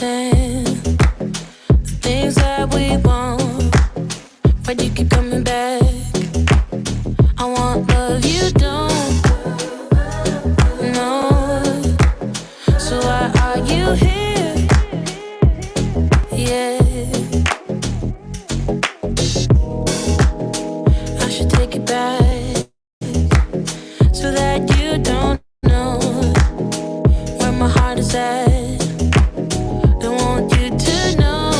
missing the things that we want. Why do you keep coming back? I want love you don't know. So why are you here? Yeah, I should take it back so that you don't know where my heart is at. Don't want you to know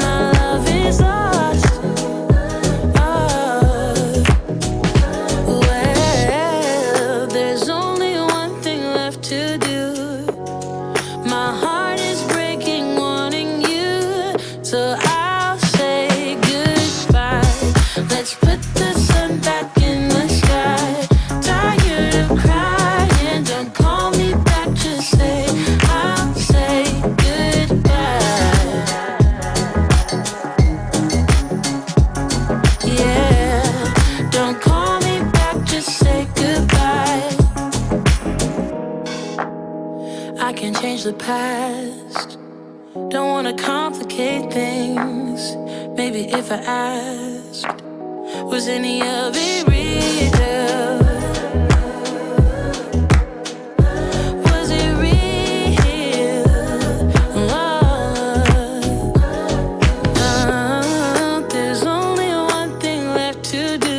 my love is lost. Oh, well, there's only one thing left to do. My heart is breaking, wanting you, so I'll say goodbye. Let's put the sun back in the sky. Tired of crying, don't call me back, just say I'll say goodbye. Yeah, don't call me back, just say goodbye. I can change the past, don't wanna complicate things. Maybe if I asked, was any of it real? Was it real? Oh, there's only one thing left to do.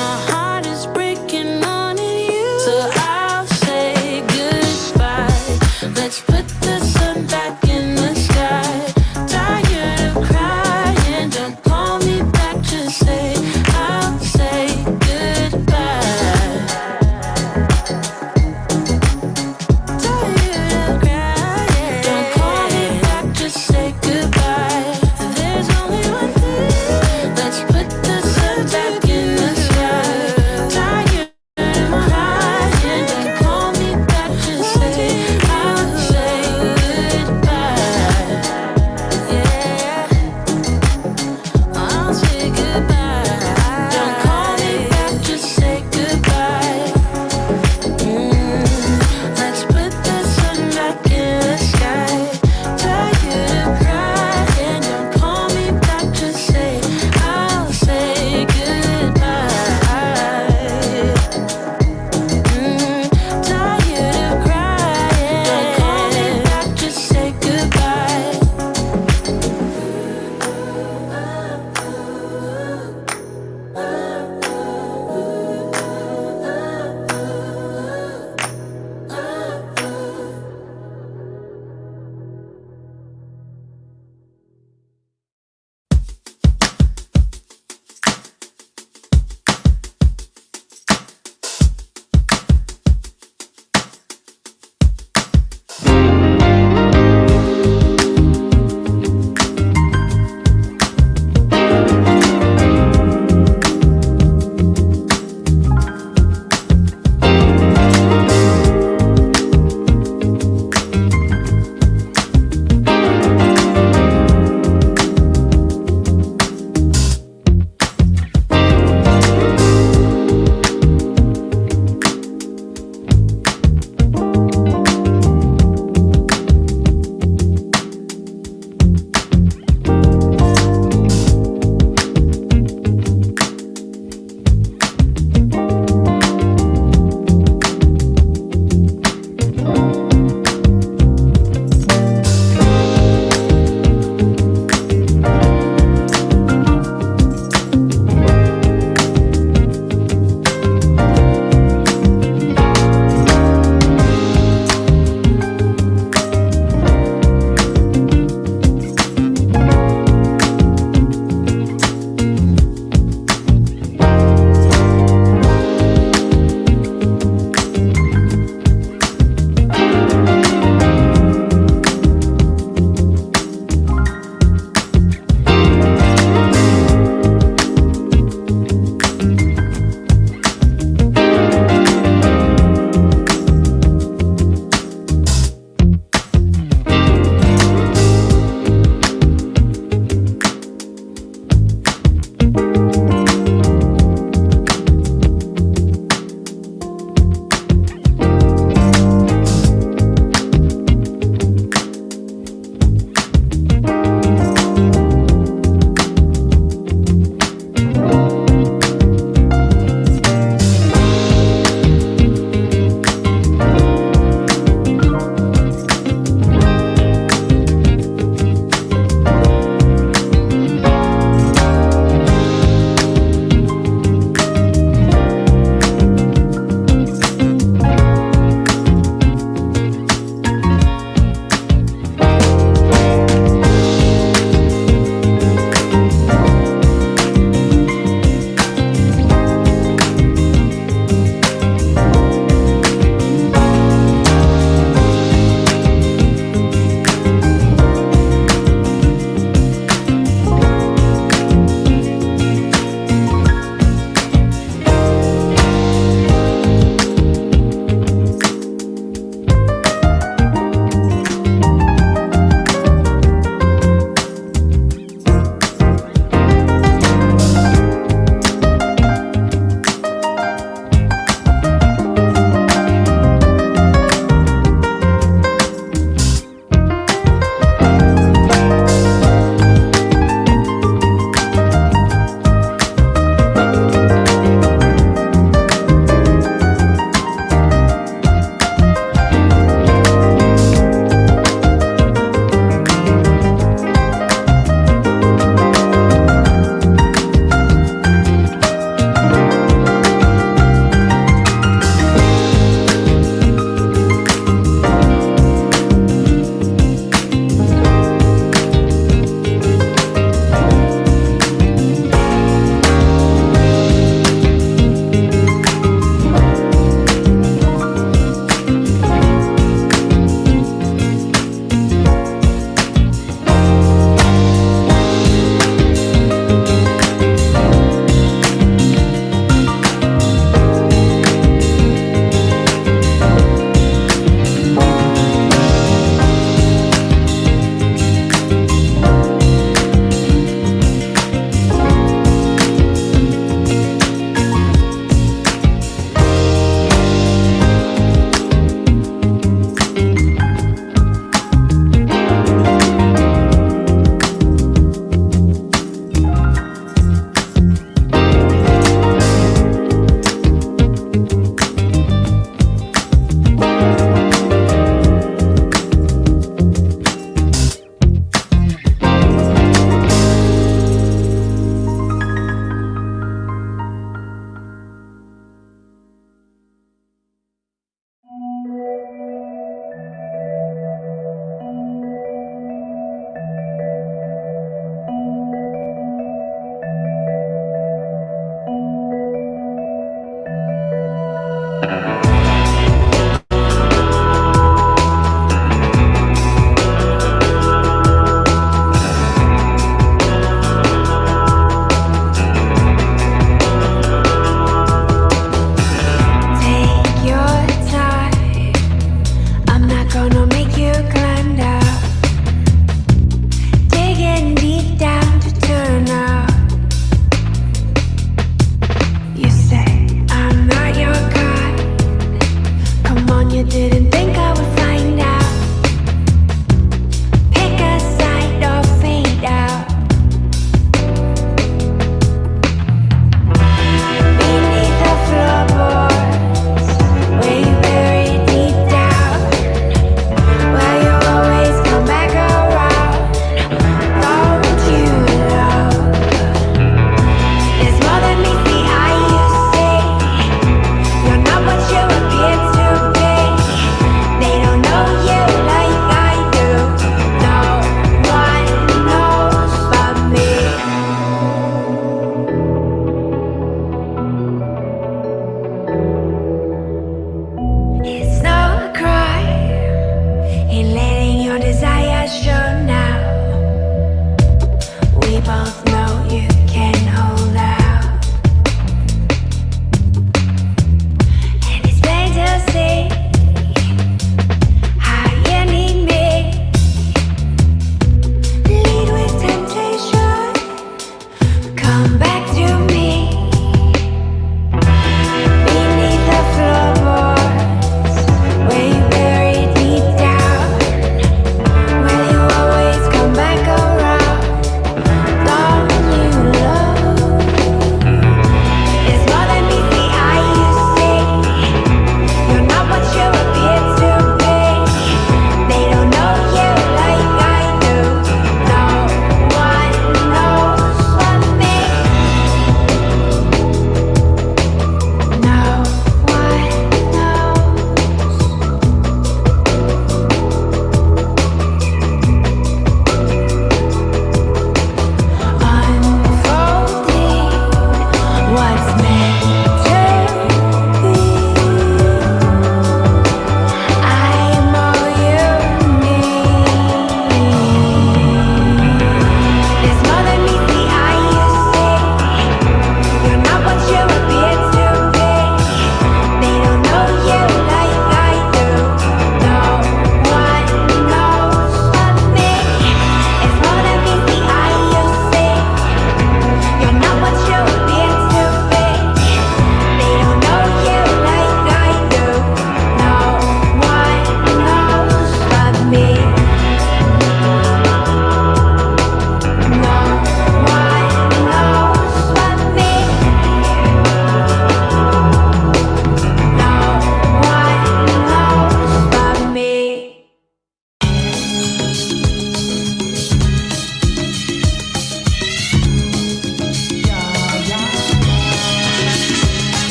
My heart is breaking, wanting you, so I'll say goodbye. Let's put the sun back in the sky. Tired of crying, don't call me back, just say I'll say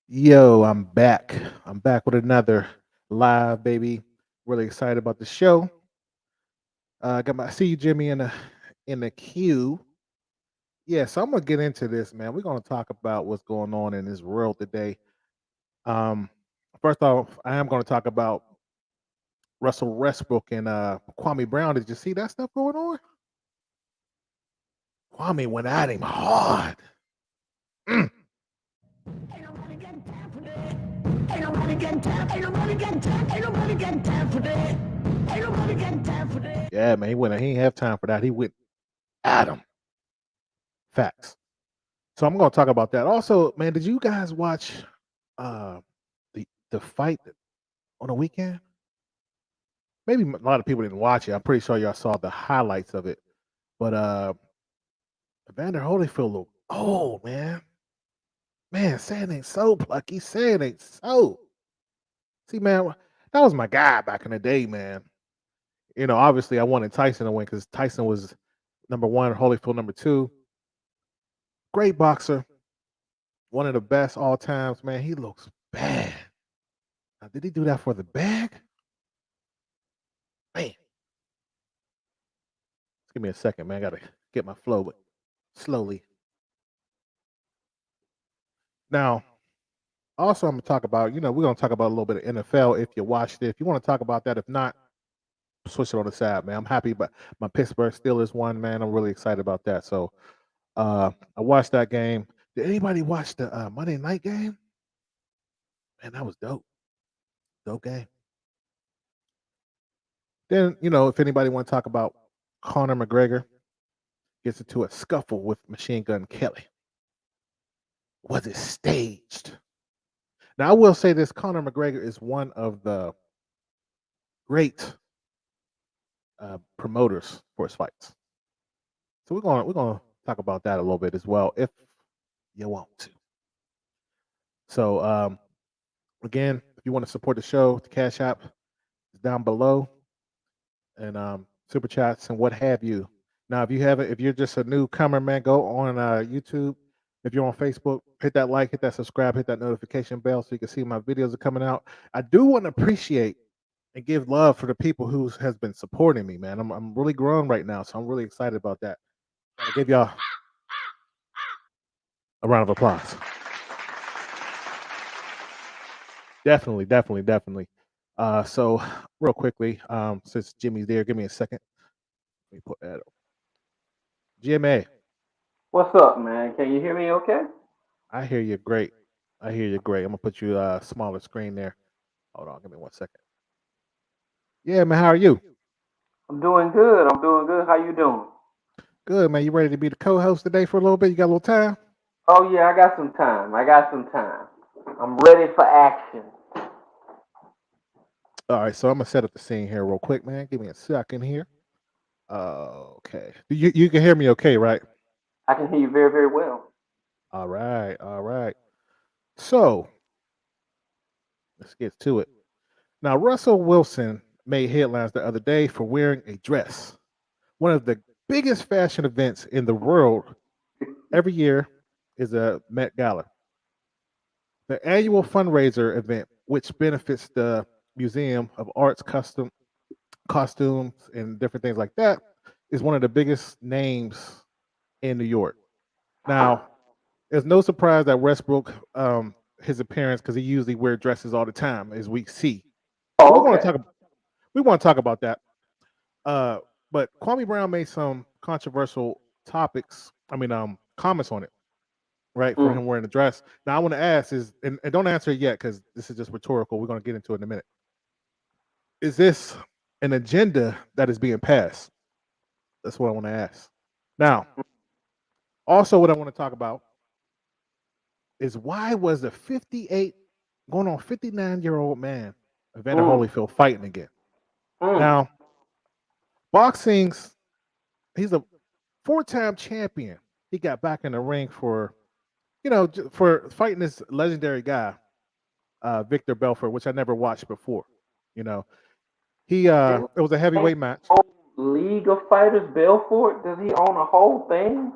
Yo, I'm back. I'm back with another live, baby. Really excited about the show. Got my see you, Jimmy, in the queue. Yeah, so I'm gonna get into this, man. We're gonna talk about what's going on in this world today. Um, First off, I am gonna talk about Russell Westbrook and Kwame Brown. Did you see that stuff going on? Kwame went at him hard. Mm. Ain't nobody got time for that. Ain't nobody got time. Ain't nobody got time. Ain't nobody got time for that. Ain't nobody got time for that. Yeah, man, he went. He didn't have time for that. He went at him. Facts. So I'm gonna talk about that. Also, man, did you guys watch uh the fight on the weekend? Maybe a lot of people didn't watch it. I'm pretty sure y'all saw the highlights of it. But Evander Holyfield looked old, man. Man, say it ain't so, Plucky. Say it ain't so. See, man, that was my guy back in the day, man. Obviously I wanted Tyson to win because Tyson was number one, Holyfield number two. Great boxer, one of the best all times, man. He looks bad. Now, did he do that for the bag? Man, give me a second, man. I gotta get my flow, but slowly. Now, also, I'm gonna talk about. We're gonna talk about a little bit of NFL if you watched it. If you want to talk about that, if not, switch it on the side, man. I'm happy, but my Pittsburgh Steelers won, man. I'm really excited about that. So, I watched that game. Did anybody watch the Monday night game? Man, that was dope. Dope game. Then, if anybody want to talk about Conor McGregor gets into a scuffle with Machine Gun Kelly. Was it staged? Now, I will say this: Conor McGregor is one of the great promoters for his fights. So we're gonna talk about that a little bit as well, if you want to. So again, if you want to support the show, the Cash App is down below, and super chats and what have you. Now, if you're just a newcomer, man, go on YouTube. If you're on Facebook, hit that like, hit that subscribe, hit that notification bell so you can see my videos are coming out. I do want to appreciate and give love for the people who has been supporting me, man. I'm really growing right now, so I'm really excited about that. I give y'all a round of applause. Definitely, definitely, definitely. So real quickly, since Jimmy's there, give me a second. Let me put that up. Jimmy, What's up, man? Can you hear me okay? I hear you great. I hear you great. I'm gonna put you smaller screen there. Hold on, give me 1 second. Yeah, man, how are you? I'm doing good. I'm doing good. How you doing? Good, man. You ready to be the co-host today for a little bit? You got a little time? Oh yeah, I got some time. I got some time. I'm ready for action. All right, so I'm gonna set up the scene here real quick, man. Give me a second here. Okay. You can hear me okay, right? I can hear you very, very well. All right, all right. So let's get to it. Now, Russell Wilson made headlines the other day for wearing a dress. One of the biggest fashion events in the world every year is a Met Gala, the annual fundraiser event, which benefits the Museum of Art's costumes and different things like that, is one of the biggest names in New York. Now, there's no surprise that Westbrook, his appearance, because he usually wears dresses all the time, as we see. So Oh, okay. we want to talk about that. Uh, but Kwame Brown made some controversial topics. I mean, comments on it, right? For Mm. him wearing a dress. Now, I want to ask and don't answer it yet because this is just rhetorical. We're going to get into it in a minute. Is this an agenda that is being passed? That's what I want to ask. Now, also, what I want to talk about is why was a 58 going on 59-year-old man, Evander Mm. Holyfield, fighting again? Mm. Now, boxing's he's a four-time champion. He got back in the ring for for fighting this legendary guy, Victor Belfort, which I never watched before. You know, Damn. it was a heavyweight match. Whole League of Fighters, Belfort. Does he own a whole thing?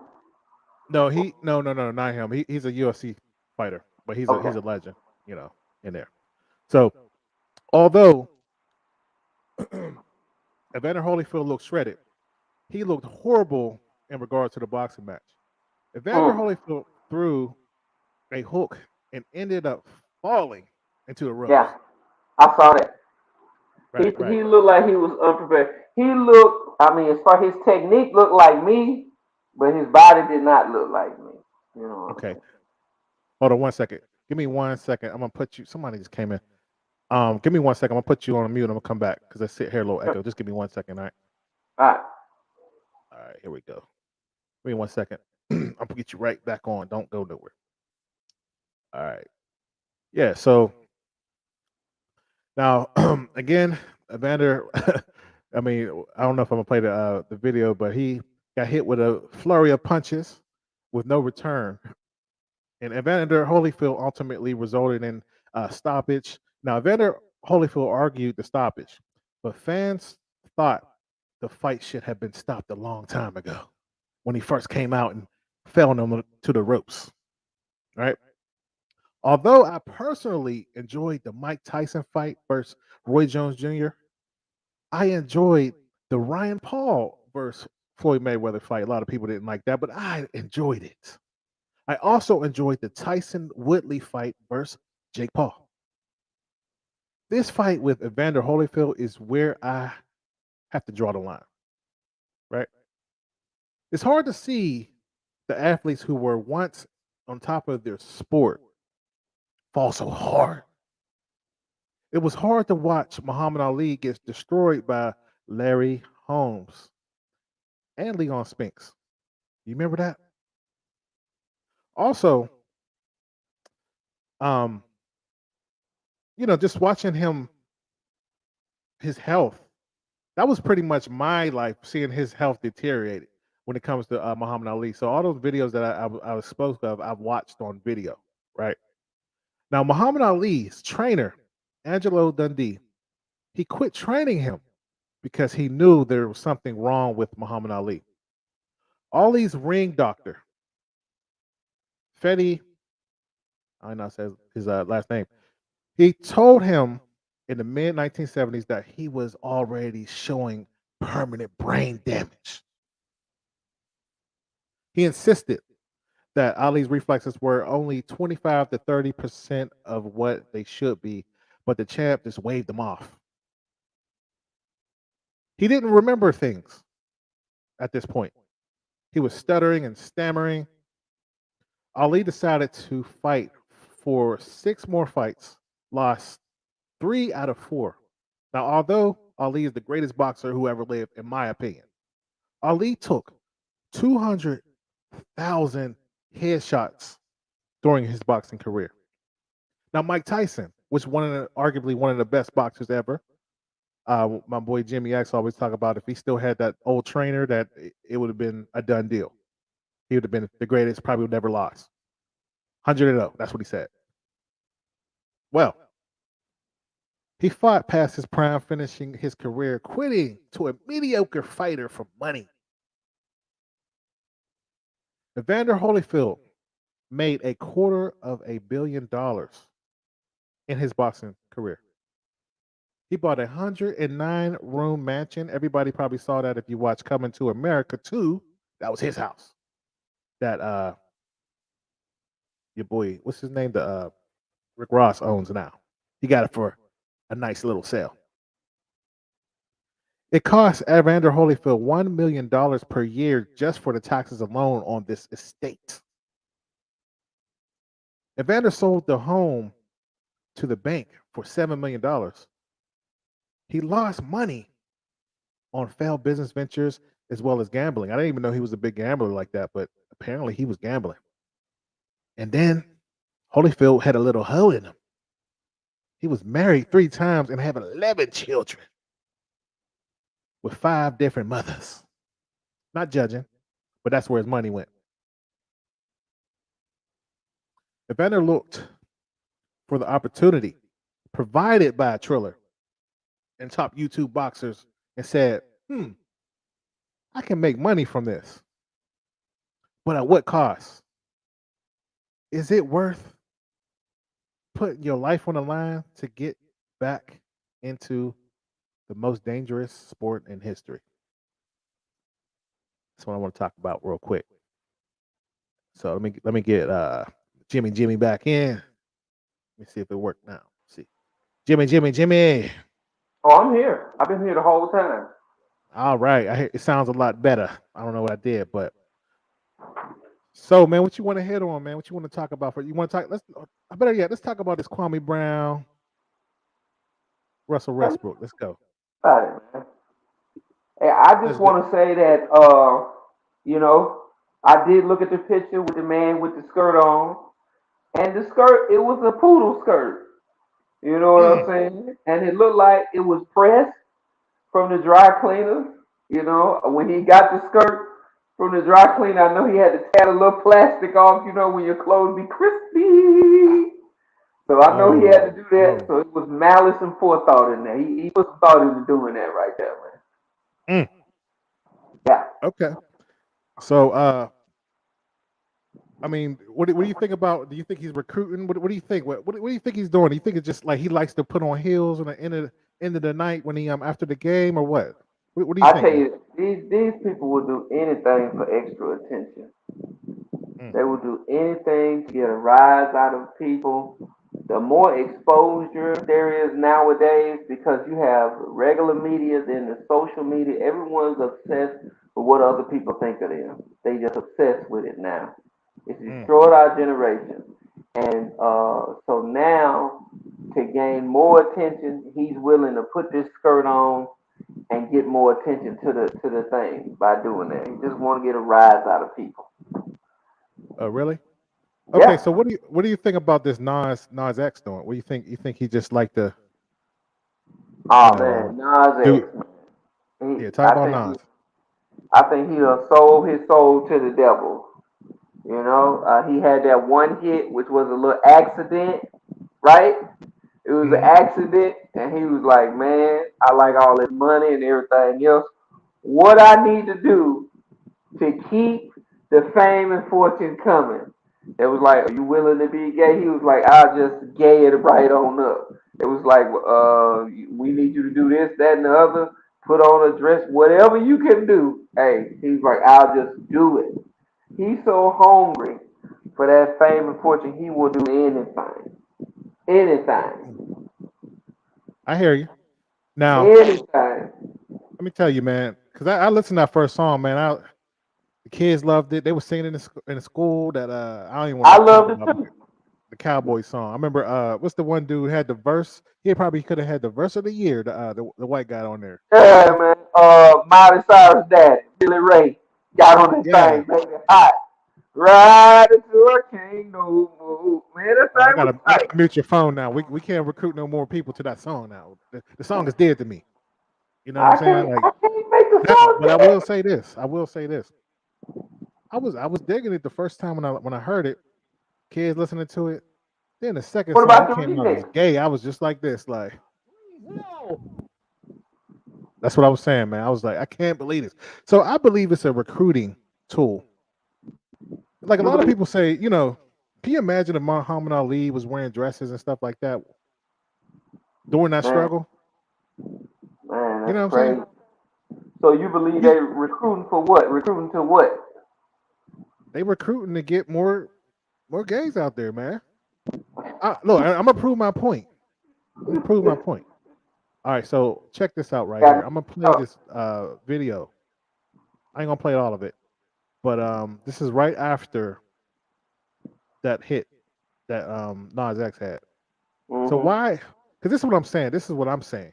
No, he no, not him. He's a UFC. fighter, but he's Okay. a legend, in there. So although Evander Holyfield looked shredded, he looked horrible in regards to the boxing match. Evander Mm. Holyfield threw a hook and ended up falling into the ropes. Yeah, I saw that. He Right, right. he looked like he was unprepared. He looked. I mean, as far his technique looked like me, but his body did not look like me. You know what I'm Okay. saying? Hold on 1 second. Give me 1 second. I'm gonna put you. Somebody just came in. Give me 1 second. I'm gonna put you on mute. I'm gonna come back because I sit here a little echo. Just give me 1 second. All right. All right. All right. Here we go. Give me 1 second. I'm gonna get you right back on. Don't go nowhere. All right. Yeah. So now, again, Evander. I mean, I don't know if I'm gonna play the video, but he got hit with a flurry of punches with no return, and Evander Holyfield ultimately resulted in a stoppage. Now, Evander Holyfield argued the stoppage, but fans thought the fight should have been stopped a long time ago when he first came out and fell him to the ropes. Right. Although I personally enjoyed the Mike Tyson fight versus Roy Jones Jr., I enjoyed the Ryan Paul versus Floyd Mayweather fight. A lot of people didn't like that, but I enjoyed it. I also enjoyed the Tyson Woodley fight versus Jake Paul. This fight with Evander Holyfield is where I have to draw the line, right? It's hard to see the athletes who were once on top of their sport fall so hard. It was hard to watch Muhammad Ali get destroyed by Larry Holmes and Leon Spinks. You remember that? Also, um, just watching his health, that was pretty much my life, seeing his health deteriorated when it comes to Muhammad Ali. So all those videos that I was spoke of, I've watched on video, right? Now, Muhammad Ali's trainer, Angelo Dundee, he quit training him because he knew there was something wrong with Muhammad Ali. Ali's ring doctor, Fetty, I don't know says his last name, he told him in the mid 1970s that he was already showing permanent brain damage. He insisted that Ali's reflexes were only 25 to 30% of what they should be, but the champ just waved them off. He didn't remember things at this point. He was stuttering and stammering. Ali decided to fight for 6 more fights, lost 3 out of 4. Now, although Ali is the greatest boxer who ever lived, in my opinion, Ali took 200,000 headshots during his boxing career. Now, Mike Tyson, which arguably one of the best boxers ever, my boy Jimmy X always talk about if he still had that old trainer, that it would have been a done deal. He would have been the greatest, probably would never lost. 100-0. That's what he said. Well, he fought past his prime, finishing his career quitting to a mediocre fighter for money. Evander Holyfield made $250 million in his boxing career. He bought a 109-room mansion. Everybody probably saw that if you watch Coming to America 2. That was his house. That your boy, what's his name? The Rick Ross owns now. He got it for a nice little sale. It cost Evander Holyfield $1 million per year just for the taxes alone on this estate. Evander sold the home to the bank for $7 million. He lost money on failed business ventures as well as gambling. I didn't even know he was a big gambler like that, but apparently he was gambling. And then Holyfield had a little hoe in him. He was married 3 times and had 11 children with 5 different mothers. Not judging, but that's where his money went. Evander looked for the opportunity provided by Triller and top YouTube boxers and said, I can make money from this. But at what cost? Is it worth putting your life on the line to get back into the most dangerous sport in history. That's what I want to talk about real quick. So let me get Jimmy back in. Let me see if it worked now. Let's see. Jimmy. Oh, I'm here. I've been here the whole time. All right. It sounds a lot better. I don't know what I did, but so man, what you want to hit on, man? What you want to talk about? You want to talk? Let's talk about this Kwame Brown, Russell Westbrook. Let's go. About it, man. Hey, I just Let's go. want to say that, you know, I did look at the picture with the man with the skirt on, and the skirt, it was a poodle skirt. You know what I'm Mm, saying? And it looked like it was pressed from the dry cleaner. You know, when he got the skirt from the dry cleaner, I know he had to tear a little plastic off, you know, when your clothes be crispy. So I know he had to oh, do that. oh. So it was malice and forethought in there. He put some thought into doing that right there, man. Mm, Yeah. okay. So I mean, what do you think about? Do you think he's recruiting? What do you think? What do you think he's doing? Do you think it's just like he likes to put on heels on the end of the night when he after the game, or what? What do you I think, tell man? you, these people will do anything for extra attention. Mm, They will do anything to get a rise out of people. The more exposure there is nowadays, because you have regular media, then the social media, everyone's obsessed with what other people think of them. They just obsessed with it now. It's mm. destroyed our generation. And so now, to gain more attention, he's willing to put this skirt on and get more attention to the thing by doing that. He just want to get a rise out of people. Really? Okay. Yeah. So what do you think about this Nas X doing? What do you think? You think he just like to you Oh know man, Nas do? X. Man. Yeah. Talk about Nas. I think he done sold his soul to the devil. You know, he had that one hit, which was a little accident, right? It was an Hmm. accident, and he was like, "Man, I like all this money and everything else. What I need to do to keep the fame and fortune coming?" It was like, "Are you willing to be gay?" He was like, "I'll just gay it right on up." It was like, "We need you to do this, that, and the other. Put on a dress, whatever you can do." Hey, he's like, "I'll just do it." He's so hungry for that fame and fortune, he will do anything. Mm. Anything. I hear you. Now Anything. let me tell you, man, because I listened to that first song, man. The kids loved it. They were singing in the school that I don't even want I to talk loved it about too. the Cowboy song. I remember what's the one dude who had the verse? He probably could have had the verse of the year. The white guy on there. You Yeah, remember? man. Miley Cyrus' daddy, Billy Ray, got on this Yeah. thing, baby, hot. Ride into a king, no more. Man, that Oh, I thing was gotta I tight. gotta mute your phone now. We can't recruit no more people to that song now. The song is dead to me. You know what I'm saying? Like I can't make the now, song but I dead. will say this. I will say this. I was digging it the first time when I heard it. Kids listening to it. Then the second What song about the came out as remix? gay. I was just like this, like, no. That's what I was saying, man. I was like, I can't believe this. So I believe it's a recruiting tool. Like a You lot of believe? people say, can you imagine if Muhammad Ali was wearing dresses and stuff like that during that Man, struggle? man, You know that's what I'm saying? crazy. So you believe He's they recruiting for what? Recruiting to what? they recruiting to get more gays out there, man. Look, I'm gonna prove my point. I'm gonna prove my point. All right, so check this out right here. Got I'm gonna play oh, this video. I ain't gonna play all of it, but this is right after that hit that Nas X had. So mm-hmm. why? Because this is what I'm saying. This is what I'm saying.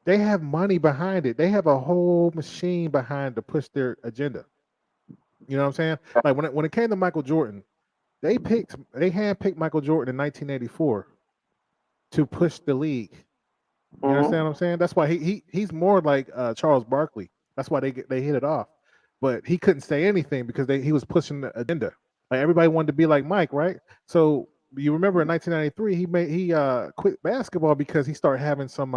They have money behind it. They have a whole machine behind to push their agenda. You know what I'm saying? Like when it came to Michael Jordan, they handpicked Michael Jordan in 1984 to push the league. You understand Mm-hmm. what I'm saying? That's why he's more like Charles Barkley. That's why they hit it off. But he couldn't say anything because he was pushing the agenda. Like everybody wanted to be like Mike, right? So you remember in 1993 he quit basketball because he started having some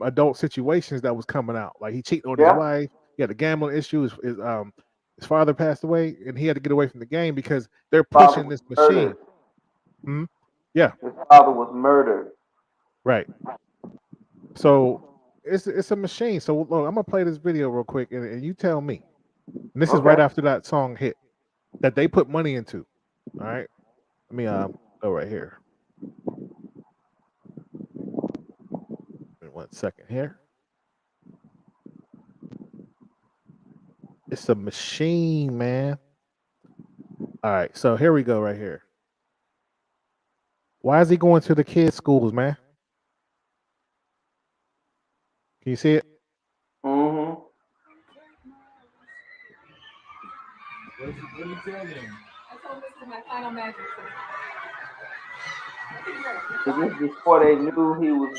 adult situations that was coming out. Like he cheated on his Yeah. wife. He had a gambling issue. His his father passed away, and he had to get away from the game because they're Father pushing was this machine. murdered. Hmm? Yeah, His father was murdered. right. So it's a machine. So look, I'm gonna play this video real quick, and you tell me. And this is right Okay. after that song hit that they put money into. All right, let me go right here. Wait 1 second here. It's a machine, man. All right, so here we go right here. Why is he going to the kids' schools, man? Can you see it? Mm-hmm. What did you tell them? I told this is my final magic trick. Is this before they knew he was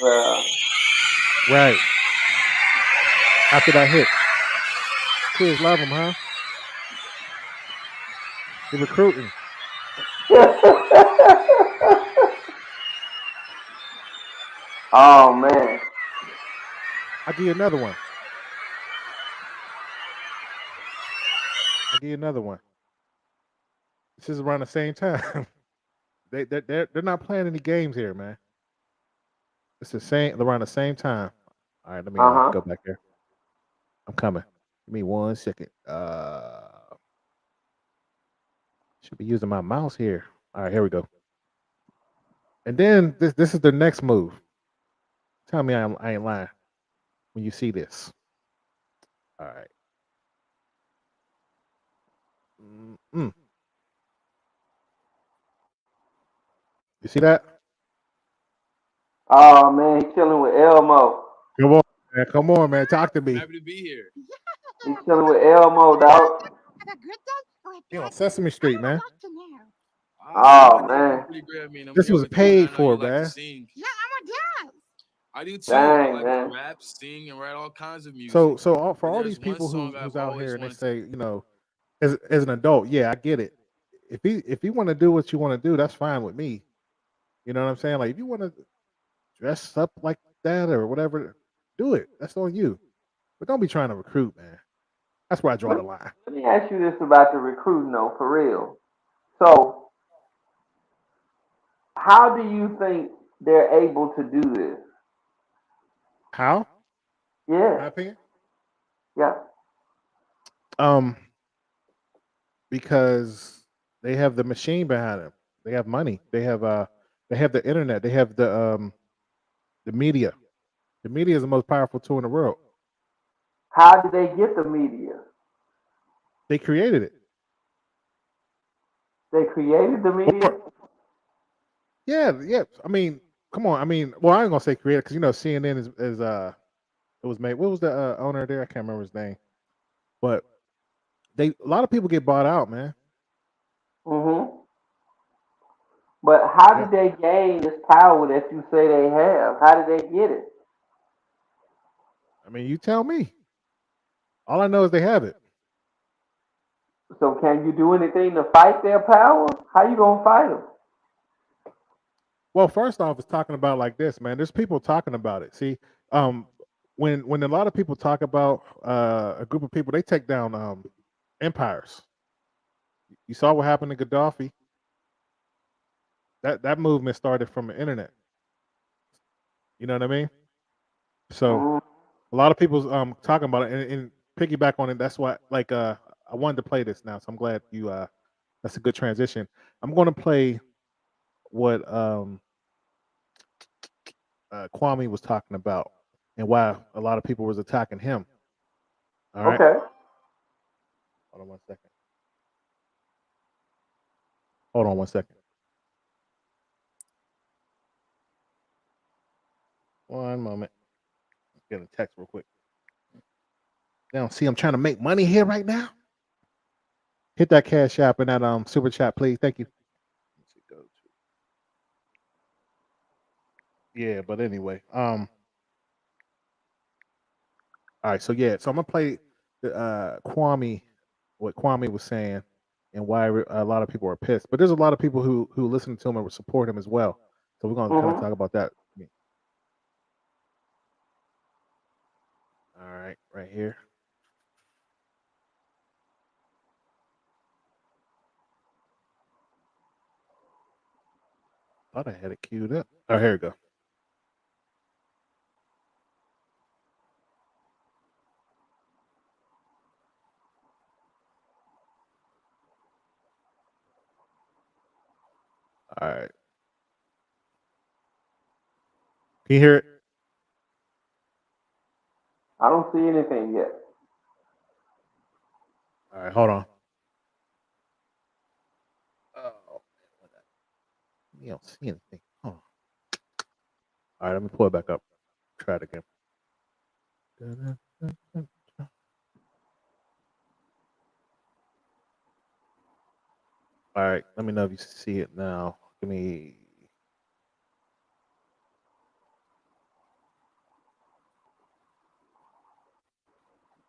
Right. After that hit. Kids love him, huh? They're recruiting. Oh man. I'll give you another one. This is around the same time. they're not playing any games here, man. It's the same around the same time. All right, let me Uh-huh. go back there. I'm coming. Give me 1 second. Should be using my mouse here. All right, here we go. And then this is the next move. Tell me I ain't lying when you see this. All right. Mm. You see that? Oh man, he's chilling with Elmo. Come on, man. Talk to I'm me. happy to be here. He's chilling with Elmo, dog. You on Sesame Street, man. Oh I'm man. pretty great. I mean, I'm This here was with you, and I paid know you for, like to man. sing. I do too. I Dang, like to man. rap, sing, and write all kinds of music. So for But all there's these one people song who's I've out here always and they wanted say, as an adult, yeah, I get it. If you want to do what you want to do, that's fine with me. You know what I'm saying? Like if you want to dress up like that or whatever, do it. That's on you. But don't be trying to recruit, man. That's where I draw Let, the line. let me ask you this about the recruiting though, for real. So how do you think they're able to do this? How? My Yeah, opinion. yeah. Um, because they have the machine behind them. They have money. They have the internet. They have the media. The media is the most powerful tool in the world. How did they get the media? They created it. They created the media? Or, yeah, yeah. I mean, come on. I mean, well, I ain't gonna say created because CNN is it was made. What was the owner there? I can't remember his name. But a lot of people get bought out, man. Mm-hmm. But how Yeah. did they gain this power that you say they have? How did they get it? I mean, you tell me. All I know is they have it. So can you do anything to fight their power? How you gonna fight them? Well, first off, it's talking about like this, man. There's people talking about it. See, um, when a lot of people talk about a group of people, they take down empires. You saw what happened to Gaddafi. That movement started from the internet. You know what I mean? So Mm-hmm. a lot of people's talking about it and piggyback on it. That's why, like, I wanted to play this now, so I'm glad you. That's a good transition. I'm going to play what Kwame was talking about and why a lot of people was attacking him. All right. Okay. Hold on 1 second. Hold on 1 second. One moment. Get a text real quick. Now, see, I'm trying to make money here right now. Hit that cash app and that super chat, please. Thank you. Let's see, go to. Yeah, but anyway, all right. So yeah, so I'm gonna play the Kwame, what Kwame was saying, and why a lot of people are pissed. But there's a lot of people who listen to him and support him as well. So we're gonna kind of Mm-hmm. talk about that. All right, right here. Thought I had it queued up. Oh, here we go. All right. Can you hear it? I don't see anything yet. All right, hold on. Oh, you don't see anything. Hold on. All right, let me pull it back up. Try it again. All right, let me know if you see it now. Give me.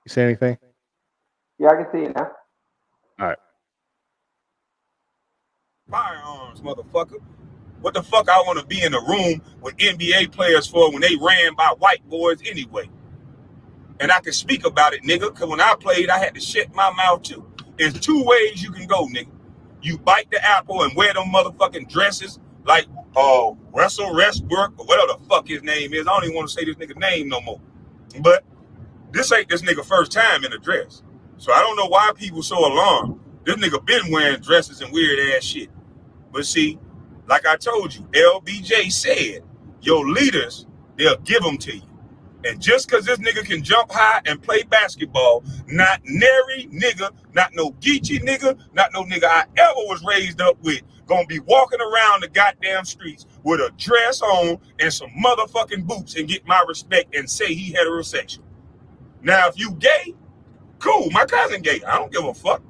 You see anything? Yeah, I can see it now. All right. Firearms, motherfucker. What the fuck I want to be in a room with NBA players for when they ran by white boys anyway? And I can speak about it, nigga, because when I played, I had to shut my mouth too. There's two ways you can go, nigga. You bite the apple and wear them motherfucking dresses like Russell Westbrook or whatever the fuck his name is. I don't even want to say this nigga name no more. But this ain't this nigga first time in a dress. So I don't know why people so alarmed. This nigga been wearing dresses and weird ass shit. But see, like I told you, LBJ said, your leaders, they'll give them to you. And just because this nigga can jump high and play basketball, not nary nigga, not no Geechee nigga, not no nigga I ever was raised up with, gonna be walking around the goddamn streets with a dress on and some motherfucking boots and get my respect and say he heterosexual. Now, if you gay, cool, my cousin gay. I don't give a fuck.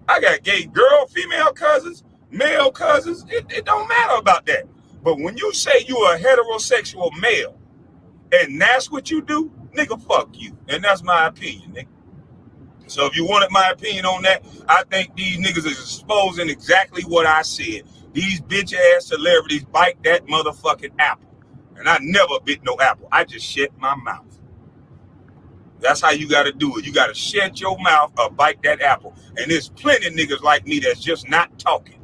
I got gay girl, female cousins, male cousins. It don't matter about that. But when you say you a heterosexual male and that's what you do, nigga, fuck you. And that's my opinion, nigga. So if you wanted my opinion on that, I think these niggas is exposing exactly what I said. These bitch ass celebrities bite that motherfucking apple. And I never bit no apple. I just shut my mouth. That's how you got to do it. You got to shut your mouth or bite that apple. And there's plenty of niggas like me that's just not talking.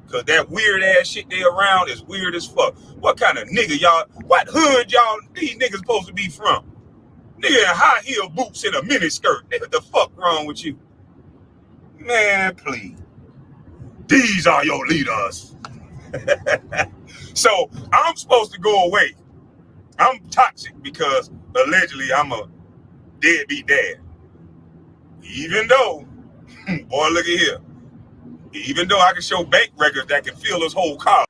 Because that weird ass shit they around is weird as fuck. What kind of nigga y'all, what hood y'all, these niggas supposed to be from? Nigga in high heel boots and a mini skirt. Nigga, what the fuck wrong with you? Man, please. These are your leaders. So I'm supposed to go away. I'm toxic because allegedly I'm a deadbeat dad. Even though, boy, look at here. Even though I can show bank records that can fill this whole car.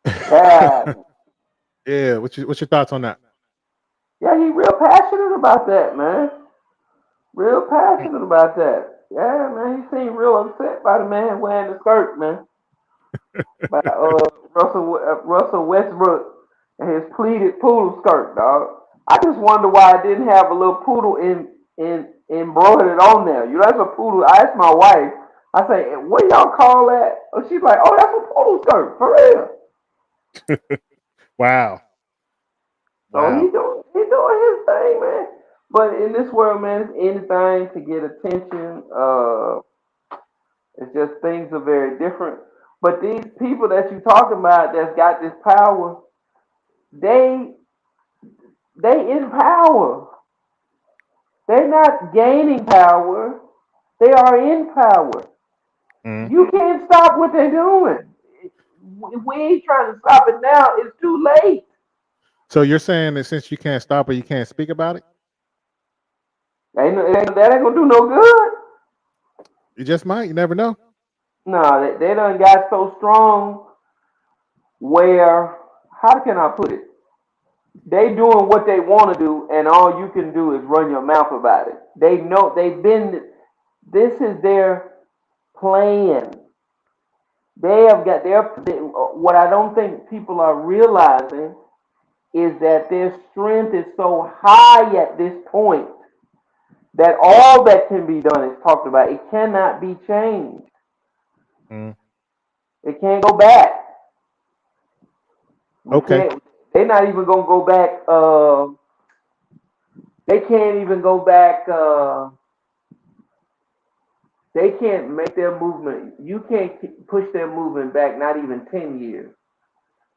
Yeah. Yeah, what's your thoughts on that? Yeah, he real passionate about that, man. Real passionate about that. Yeah, man, he seemed real upset by the man wearing the skirt, man. By Russell Westbrook and his pleated poodle skirt, dog. I just wonder why it didn't have a little poodle embroidered on there. You know, that's a poodle. I asked my wife. I say, what do y'all call that? Oh, she's like, oh, that's a poodle skirt for real. Wow. So he doing his thing, man. But in this world, man, it's anything to get attention. It's just things are very different. But these people that you talking about that's got this power, they in power. They're not gaining power. They are in power. Mm. You can't stop what they're doing. We ain't trying to stop it now. It's too late. So you're saying that since you can't stop it, you can't speak about it? That ain't gonna do no good. You just might. You never know. No, they done got so strong where, how can I put it? They doing what they want to do, and all you can do is run your mouth about it. They know this is their plan. They have got what I don't think people are realizing is that their strength is so high at this point that all that can be done is talked about. It cannot be changed. Mm. It can't go back. Okay. They're not even gonna go back. They can't even go back. They can't make their movement. You can't push their movement back, not even 10 years.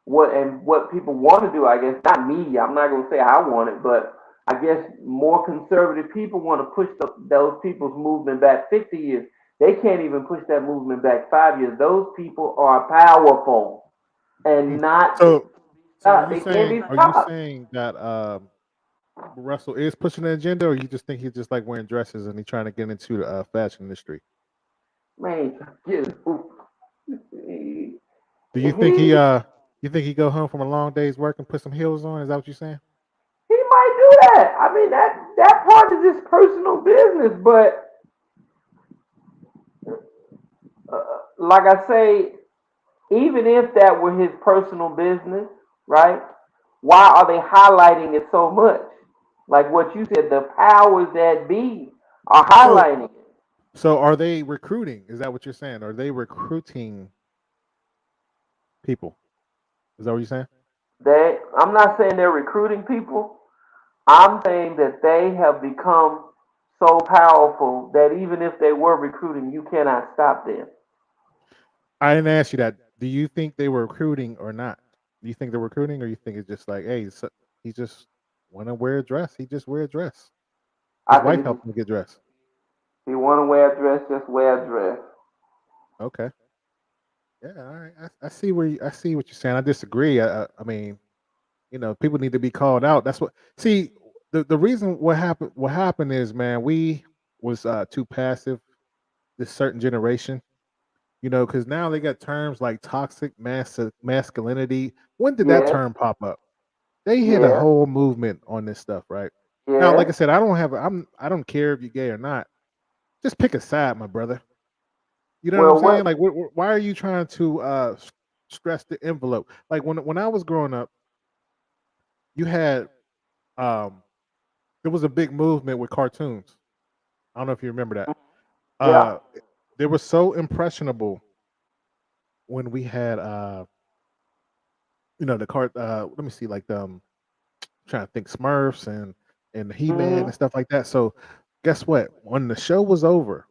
What people want to do, I guess, not me. I'm not gonna say I want it, but I guess more conservative people want to push those people's movement back 50 years. They can't even push that movement back 5 years. Those people are powerful and not. So Stopped. They can't be are you stopped. saying that Russell is pushing an agenda, or you just think he's just like wearing dresses and he's trying to get into the fashion industry? Man, just, Do you think he go home from a long day's work and put some heels on? Is that what you're saying? he might do that. I mean, that part is his personal business, but like I say, even if that were his personal business, right? Why are they highlighting it so much? Like what you said, the powers that be are highlighting it. So are they recruiting? Is that what you're saying? Are they recruiting people? Is that what you're saying? I'm not saying they're recruiting people. I'm saying that they have become so powerful that even if they were recruiting, you cannot stop them. I didn't ask you that. Do you think they were recruiting or not? Do you think they're recruiting, or you think it's just like, hey, he just want to wear a dress? He just wear a dress. His I wife think helped him get dressed. if you want to wear a dress, just wear a dress. Okay. Yeah. All right. I see I see what you're saying. I disagree. I mean, people need to be called out. That's what. See, the reason what happened is, man, we was too passive. This certain generation. Because now they got terms like toxic masculinity. When did that Yeah, term pop up? They hit a yeah, whole movement on this stuff, right? Now, like yeah. I said, I don't care if you're gay or not. Just pick a side, my brother. You know what I'm Well, saying? what? Like, why are you trying to stress the envelope? Like when I was growing up, you had um, there was a big movement with cartoons. I don't know if you remember that. Yeah. Uh, they were so impressionable when we had the cart. Let me see, like trying to think Smurfs and He Man Hmm. and stuff like that. So guess what? When the show was over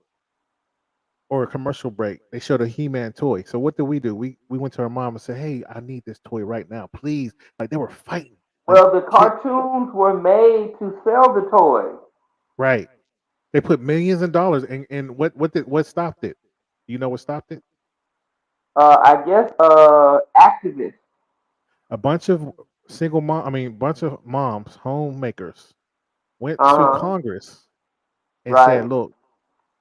or a commercial break, they showed a He Man toy. So what did we do? We went to our mom and said, "Hey, I need this toy right now, please!" Like they were fighting, like Well, the kid, cartoons were made to sell the toys. right? They put millions of dollars, and what stopped it? You know what stopped it? I guess activists. A bunch of bunch of moms, homemakers, went Uh to huh. Congress and said, Right. "Look,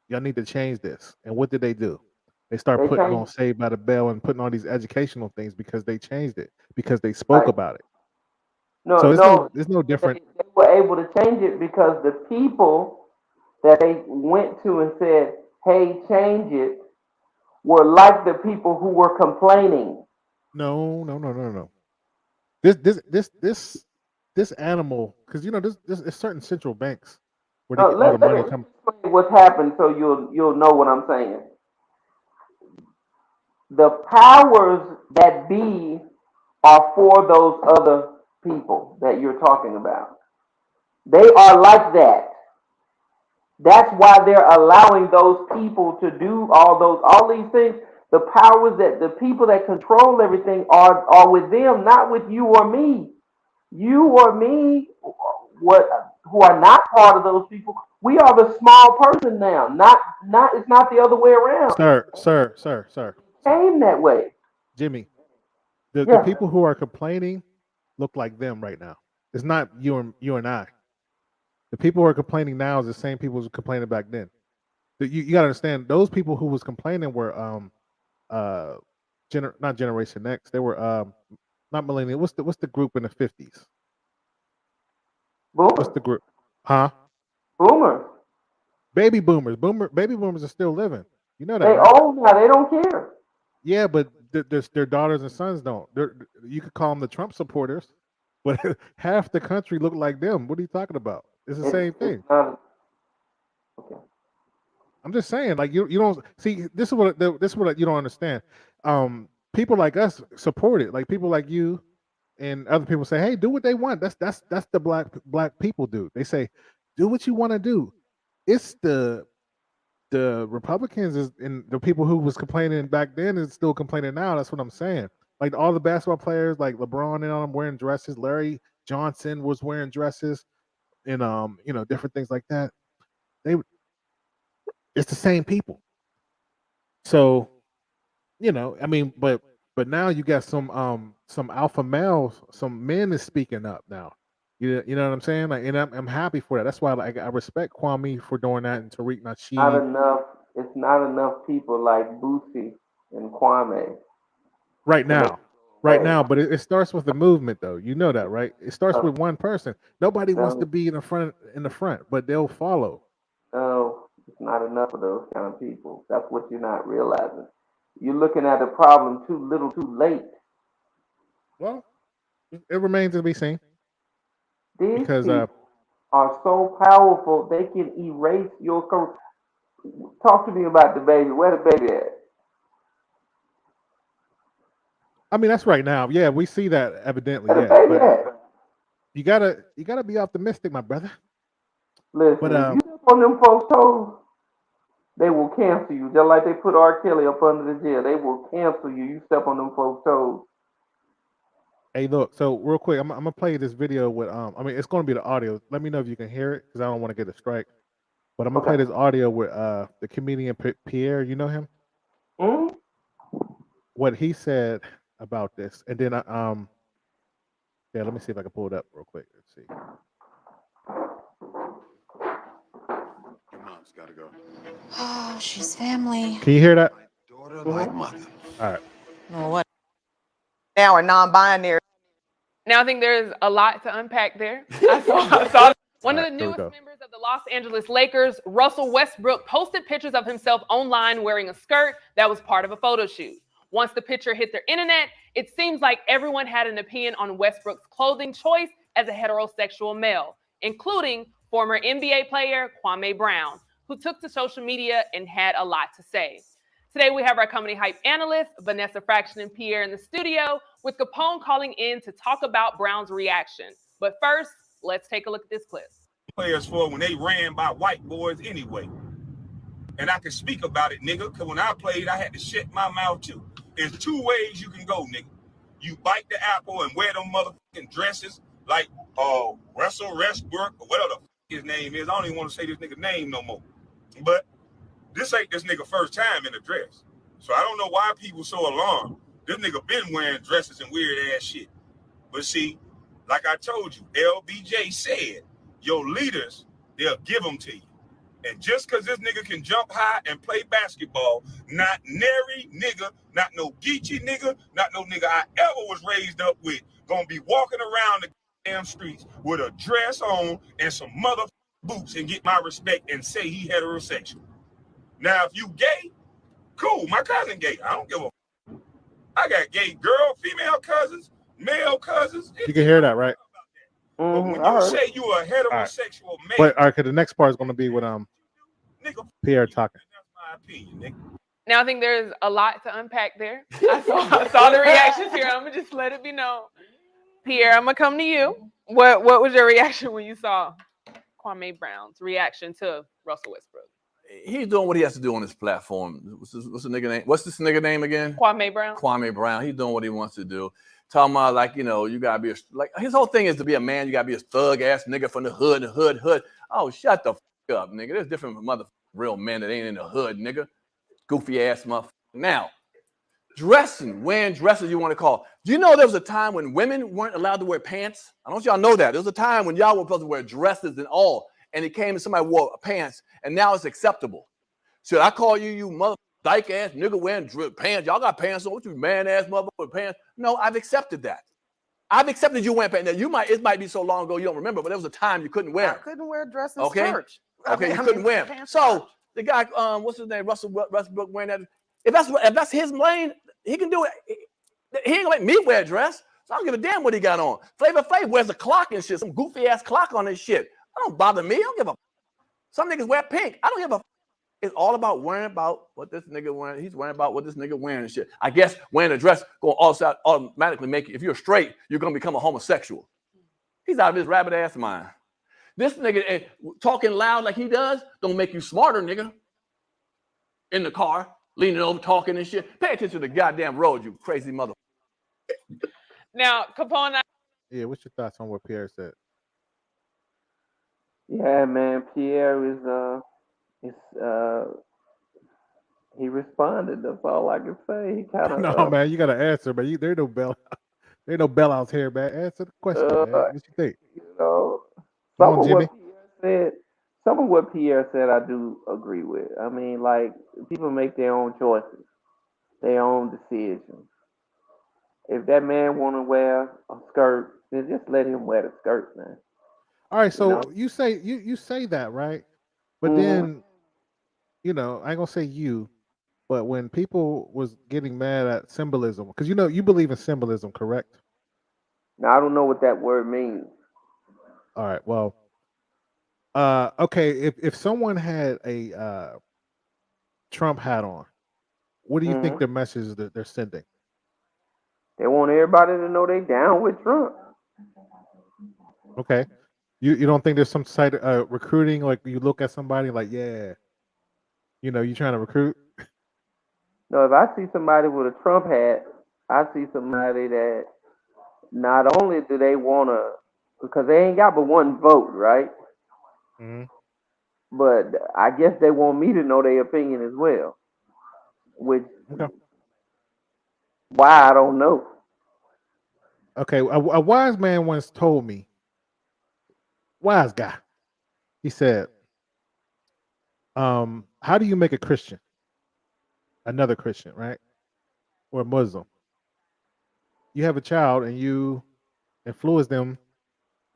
y'all need to change this." And what did they do? They start They putting on changed. Saved by the Bell and putting on these educational things because they changed it, because they spoke Right. about it. No, So no. it's no different. They were able to change it because the people that they went to and said, "Hey, change it," were like the people who were complaining. No, no, no, no, no. This animal, because this it's certain central banks where they No, get all the let me money come. explain what's happened so you'll know what I'm saying. The powers that be are for those other people that you're talking about. They are like that. That's why they're allowing those people to do all these things. The powers that the people that control everything are with them, not with you or me. You or me, what who are not part of those people. We are the small person now. Not it's not the other way around. Sir, Came that way. Jimmy, the Yeah. people who are complaining look like them right now. It's not you and I. The people who are complaining now is the same people who were complaining back then. You got to understand, those people who was complaining were uh not Generation X. They were not millennial. What's the group in the 50s? What's Boomers. the group? Huh? Boomers. Baby boomers are still living. You know that, They right? old now. They don't care. Yeah, but their daughters and sons don't. You could call them the Trump supporters, but half the country look like them. What are you talking about? It's the same It's thing. not okay. I'm just saying, like you don't see. This is what you don't understand. People like us support it. Like people like you and other people say, "Hey, do what they want." That's the black people do. They say, "Do what you want to do." It's the the Republicans is and the people who was complaining back then is still complaining now. That's what I'm saying. Like all the basketball players, like LeBron and all them wearing dresses. Larry Johnson was wearing dresses, and different things like that. It's the same people. So I mean, but now you got some alpha males, some men is speaking up now. You know what I'm saying? Like, and I'm happy for that. That's why I respect Kwame for doing that and Tariq Not Nasheed enough. It's not enough people like Boosie and Kwame right to make now. it Right go away. now, but it starts with the movement, though. You know that, right? It starts Uh, with one person. Nobody wants to no, be in the front, but they'll follow. no, it's not enough of those kind of people. That's what you're not realizing. You're looking at the problem too little, too late. Well, it remains to be seen These because people are so powerful they can erase your career. Talk to me about the baby. Where the baby at? I mean that's right now. Yeah, we see that evidently. Where the Yeah, baby but at? you gotta be optimistic, my brother. But Listen, if you step on them folks' toes, they will cancel you. Just like they put R. Kelly up under the jail. They will cancel you. You step on them folks' toes. hey, look. So real quick, I'm gonna play this video with I mean it's gonna be the audio. Let me know if you can hear it because I don't want to get a strike. But I'm gonna play Okay. this audio with the comedian Pierre. You know him? Hmm. What he said about this, and then yeah, let me see if I can pull it up real quick. Let's see. Your mom's gotta go. Oh, she's family. Can you hear that? Daughter like mother. All right. Well, what? Now are non-binary. Now I think there's a lot to unpack there. I saw one of the Here we newest go. members of the Los Angeles Lakers, Russell Westbrook, posted pictures of himself online wearing a skirt that was part of a photo shoot. Once the picture hit the internet, it seems like everyone had an opinion on Westbrook's clothing choice as a heterosexual male, including former NBA player Kwame Brown, who took to social media and had a lot to say. Today, we have our company hype analysts, Vanessa Fraction and Pierre in the studio, with Capone calling in to talk about Brown's reaction. But first, let's take a look at this clip. Players for when they ran by white boys anyway. And I can speak about it, nigga, because when I played, I had to shut my mouth too. There's two ways you can go, nigga. You bite the apple and wear them motherfucking dresses like Russell Westbrook or whatever his name is. I don't even want to say this nigga's name no more. But this ain't this nigga first time in a dress. So I don't know why people so alarmed. This nigga been wearing dresses and weird ass shit. But see, like I told you, LBJ said, your leaders, they'll give them to you. And just because this nigga can jump high and play basketball, not nary nigga, not no Geechee nigga, not no nigga I ever was raised up with, gonna be walking around the damn streets with a dress on and some mother boots and get my respect and say he heterosexual. Now, if you gay, cool. My cousin gay. I don't give a. I got gay girl, female cousins, male cousins. You can hear that, right? But when you say you a heterosexual male, But all right, because the next part is going to be with nigga, Pierre talking. that's my opinion, nigga. Now I think there's a lot to unpack there. I saw the reactions here. I'm gonna just let it be known. Pierre, I'm gonna come to you. What was your reaction when you saw Kwame Brown's reaction to Russell Westbrook? He's doing what he has to do on this platform. What's the nigga name? What's this nigga name again? Kwame Brown. Kwame Brown. He's doing what he wants to do. Talking about like, you gotta be his whole thing is to be a man. You gotta be a thug ass nigga from the hood. Oh, shut the fuck up, nigga. There's different real men that ain't in the hood, nigga. Goofy ass motherfucker. Now, wearing dresses you want to call. Do you know there was a time when women weren't allowed to wear pants? I don't know if y'all know that. There was a time when y'all were supposed to wear dresses and all, and it came and somebody wore pants, and now it's acceptable. Should I call you mother dyke ass nigga wearing pants? Y'all got pants on. What you man ass motherfucker with pants? No, I've accepted that. I've accepted you wearing pants. Now, it might be so long ago you don't remember, but there was a time you couldn't wear. I couldn't wear dresses Okay. in church. Okay, you couldn't wear them. So the guy, what's his name, Russell Westbrook wearing that. If that's his lane, he can do it. He ain't gonna make me wear a dress. So I don't give a damn what he got on. Flavor Flav wears a clock and shit, some goofy ass clock on his shit. I don't bother me. I don't give a. Some niggas wear pink. I don't give a. It's all about worrying about what this nigga wearing. He's worrying about what this nigga wearing and shit. I guess wearing a dress going also automatically make you, if you're straight, you're gonna become a homosexual. He's out of his rabbit ass mind. This nigga talking loud like he does don't make you smarter, nigga. in the car, leaning over, talking and shit. Pay attention to the goddamn road, you crazy mother. Now, Capone, Yeah, what's your thoughts on what Pierre said? Yeah, man, Pierre he responded. That's all I can say. He kind of No, man, you gotta answer, man. There no bailouts here, man. Answer the question, man. What you think? you know, Come some on, of Jimmy. what Pierre said, some of what Pierre said, I do agree with. I mean, like people make their own choices, their own decisions. If that man want to wear a skirt, then just let him wear the skirt, man. All right, You know. so you say that, right? But Mhm. then, I ain't gonna say you, but when people was getting mad at symbolism, because you believe in symbolism, correct? Now I don't know what that word means. All right, well, okay, if someone had a Trump hat on, what do you think Mhm. the message that they're sending? They want everybody to know they down with Trump. Okay, you don't think there's some side recruiting, like you look at somebody like, yeah, you trying to recruit? No, if I see somebody with a Trump hat, I see somebody that not only do they want to, because they ain't got but one vote, right? Mhm. But I guess they want me to know their opinion as well, which Okay. why I don't know. Okay, a wise man once told me, wise guy, he said, how do you make a Christian, another Christian, right? Or a Muslim? You have a child and you influence them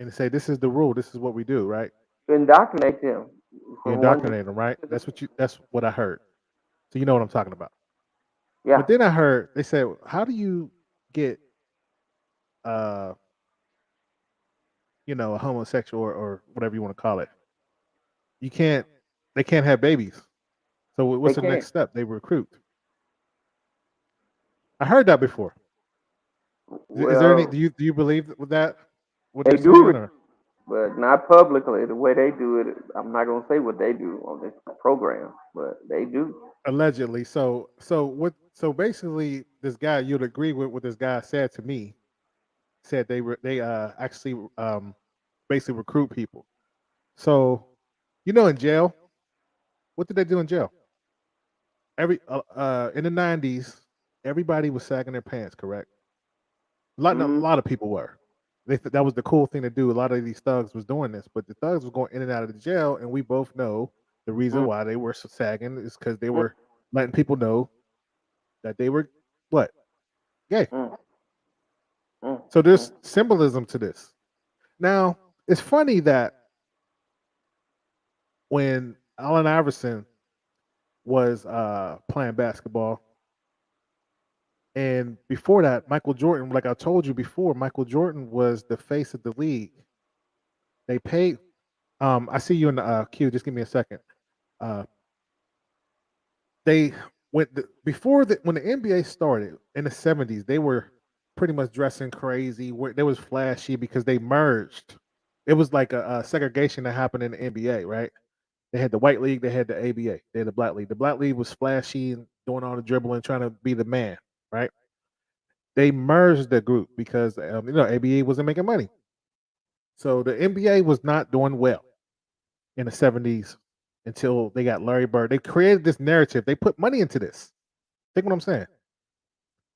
and say, this is the rule, this is what we do, right? Indoctrinate them You from one. indoctrinate them, right? That's what I heard. So you know what I'm talking about. Yeah, But then I heard they said, how do you get uh, a homosexual or whatever you want to call it? You can't they can't have babies. So they what's the can't. next step? They recruit. I heard that before. Is there any? Well, Do you believe with that? What they they're do, saying, or but not publicly. The way they do it, I'm not gonna say what they do on this program, but they do. allegedly? So what? So basically, this guy you'd agree with what this guy said to me. Said they actually basically recruit people. So in jail, what did they do in jail? In the '90s, everybody was sagging their pants. Correct. A Mm-hmm. lot of people were. That was the cool thing to do. A lot of these thugs was doing this, but the thugs were going in and out of the jail, and we both know the reason why they were sagging is because they were letting people know that they were what gay. So there's symbolism to this. Now it's funny that when Allen Iverson was playing basketball, and before that, Michael Jordan, like I told you before, Michael Jordan was the face of the league. They paid. I see you in the queue. Just give me a second. Uh, they before when the NBA started in the '70s. They were pretty much dressing crazy. They was flashy because they merged. It was like a segregation that happened in the NBA, right? They had the white league, they had the ABA, they had the black league. The black league was flashy and doing all the dribbling, trying to be the man, right? They merged the group because ABA wasn't making money, so the NBA was not doing well in the '70s until they got Larry Bird. They created this narrative. They put money into this. Think what I'm saying?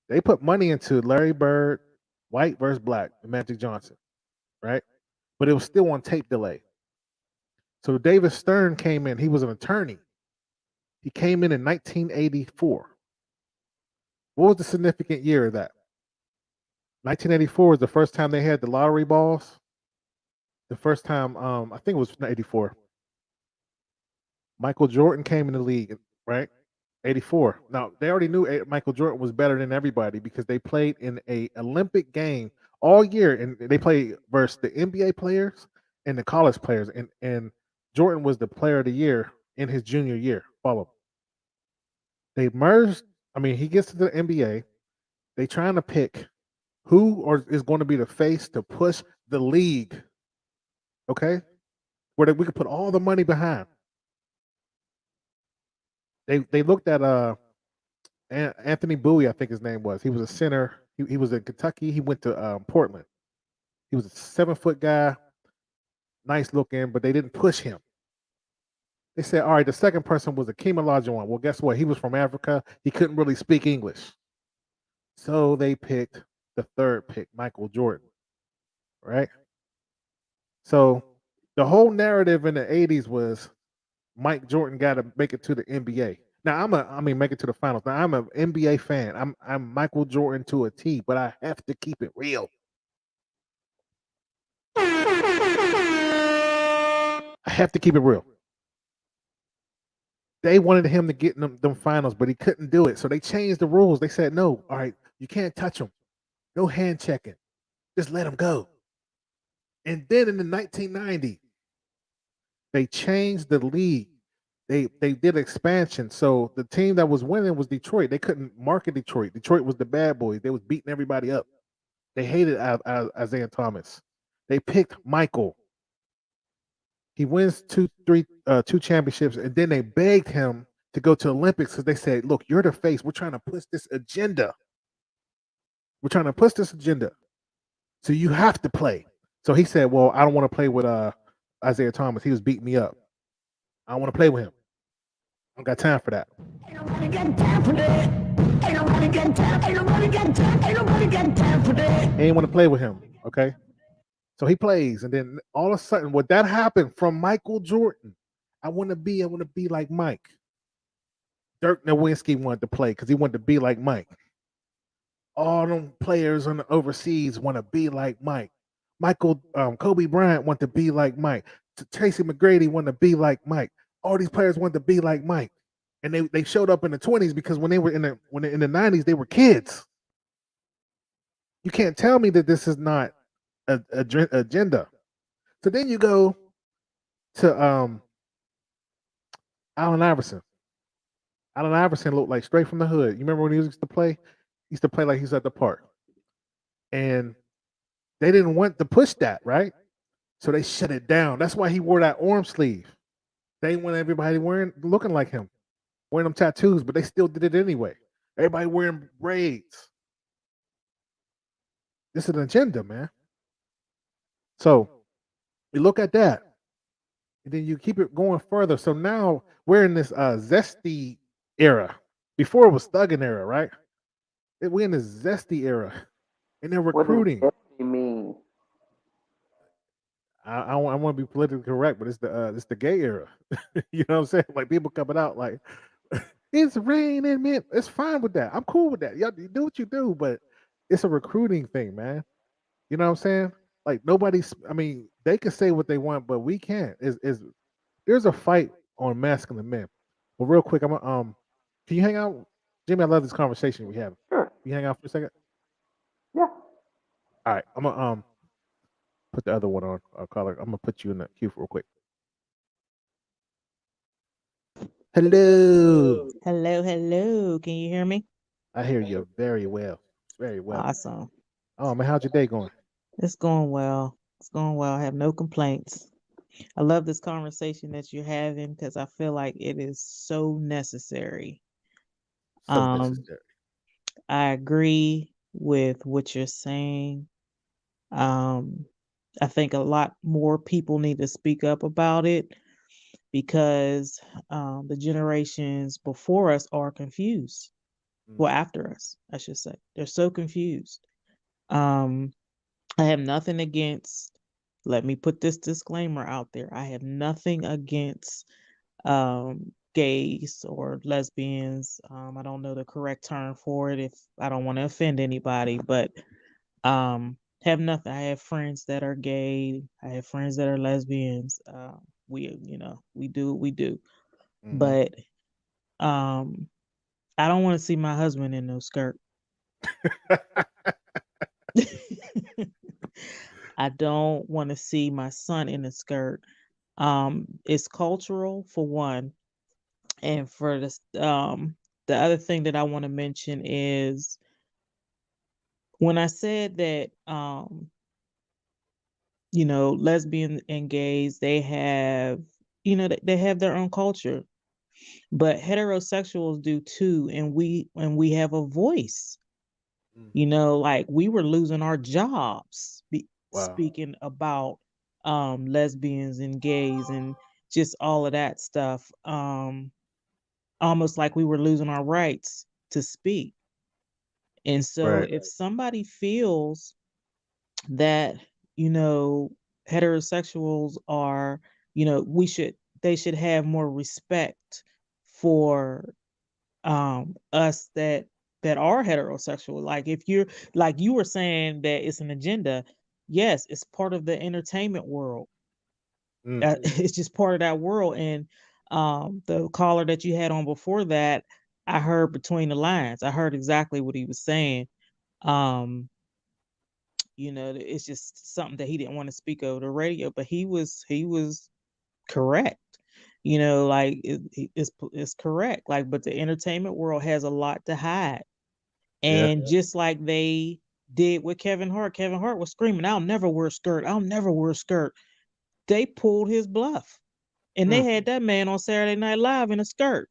They put money into Larry Bird, white versus black, and Magic Johnson, right? But it was still on tape delay. So David Stern came in. He was an attorney. He came in 1984. What was the significant year of that? 1984 was the first time they had the lottery balls. The first time, I think it was 84. Michael Jordan came in the league, right? 84. Now they already knew Michael Jordan was better than everybody because they played in a Olympic game all year, and they played versus the NBA players and the college players, and Jordan was the player of the year in his junior year. Follow. They merged. I mean, he gets to the NBA. They trying to pick is going to be the face to push the league. Okay, where we could put all the money behind. They looked at Anthony Bowie, I think his name was. He was a center. He was in Kentucky. He went to Portland. He was a 7-foot guy, nice looking, but they didn't push him. They said, all right, the second person was Akeem Olajuwon. Well, guess what? He was from Africa. He couldn't really speak English. So they picked the third pick, Michael Jordan, right? So the whole narrative in the 80s was Mike Jordan got to make it to the NBA. Now make it to the finals. Now I'm an NBA fan. I'm Michael Jordan to a T, but I have to keep it real. I have to keep it real. They wanted him to get in them finals, but he couldn't do it. So they changed the rules. They said, no, all right, you can't touch him. No hand checking. Just let him go. And then in the 1990, they changed the league. They did expansion. So the team that was winning was Detroit. They couldn't market Detroit. Detroit was the bad boys. They was beating everybody up. They hated Isaiah Thomas. They picked Michael. He wins two championships, and then they begged him to go to Olympics because they said, look, you're the face. We're trying to push this agenda. So you have to play. So he said, well, I don't want to play with Isaiah Thomas. He was beating me up. I don't want to play with him. I don't got time for that. Ain't nobody got time for that. Ain't nobody got time. Ain't nobody got time. Ain't nobody got time for that. He ain't want to play with him. Okay. So he plays, and then all of a sudden, what that happened from Michael Jordan. I want to be like Mike. Dirk Nowitzki wanted to play because he wanted to be like Mike. All them players on the overseas want to be like Mike. Kobe Bryant want to be like Mike. Tracy McGrady want to be like Mike. All these players want to be like Mike, and they showed up in the 20s because when they were in the 90s they were kids. You can't tell me that this is not a agenda. So then you go to Allen Iverson. Allen Iverson looked like straight from the hood. You remember when he used to play? He used to play like he's at the park, and they didn't want to push that, right? So they shut it down. That's why he wore that arm sleeve. They didn't want everybody looking like him, wearing them tattoos, but they still did it anyway. Everybody wearing braids. This is an agenda, man. So you look at that, and then you keep it going further. So now we're in this zesty era. Before it was thugging era, right? We're in this zesty era, and they're recruiting. What does zesty mean? I want to be politically correct, but it's the gay era. You know what I'm saying? Like people coming out like it's raining, man. It's fine with that. I'm cool with that. Y'all you do what you do, but it's a recruiting thing, man. You know what I'm saying? Like nobody's. I mean, they can say what they want, but we can't. There's a fight on masculine men. But real quick, can you hang out, Jimmy? I love this conversation we have. Sure. Can you hang out for a second? Yeah. All right, I'm gonna put the other one on. Caller, I'm gonna put you in the queue real quick. Hello. Hello. Can you hear me? I hear you very well. Very well. Awesome. Oh man, how's your day going? It's going well. I have no complaints. I love this conversation that you're having because I feel like it is so necessary. So necessary. I agree with what you're saying. I think a lot more people need to speak up about it because the generations before us are confused. Well, after us, I should say. They're so confused. I have nothing against, let me put this disclaimer out there. I have nothing against gays or lesbians. I don't know the correct term for it if I don't want to offend anybody, but have nothing. I have friends that are gay. I have friends that are lesbians. We do what we do. Mhm. But I don't want to see my husband in no skirt. I don't want to see my son in a skirt. It's cultural for one, and for the other thing that I want to mention is when I said that lesbians and gays, they have they have their own culture. but heterosexuals do too, and we have a voice. You know, like we were losing our jobs Wow. speaking about lesbians and gays and just all of that stuff. Almost like we were losing our rights to speak. And so Right. if somebody feels that, you know, heterosexuals are, you know, they should have more respect for us that are heterosexual. Like if you're, like you were saying that it's an agenda, yes, it's part of the entertainment world. It's just part of that world. And the caller that you had on before that, I heard between the lines. I heard exactly what he was saying. Um, you know, it's just something that he didn't want to speak over the radio, but he was correct. You know, like it's correct. Like, but the entertainment world has a lot to hide. Yeah. And just like they did with Kevin Hart was screaming, "I'll never wear a skirt. I'll never wear a skirt." They pulled his bluff. And they had that man on Saturday Night Live in a skirt.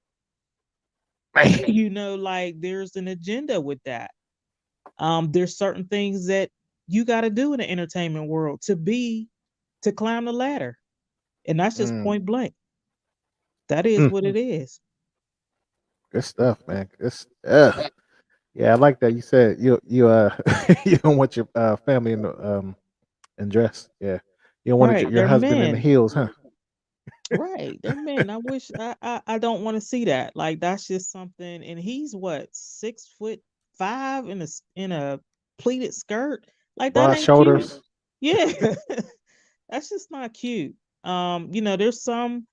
You know, like there's an agenda with that. There's certain things that you got to do in the entertainment world to climb the ladder. And that's just point blank. That is what it is. Good stuff, man. It's yeah, I like that. You said you you don't want your family in dress. Yeah, you don't want Right. your They're husband in the men. heels, huh? Right. They're men. I wish I don't want to see that. Like that's just something. And he's what, 6'5" in a pleated skirt? Like that Broad ain't cute. shoulders. Yeah. That's just not cute. You know, there's some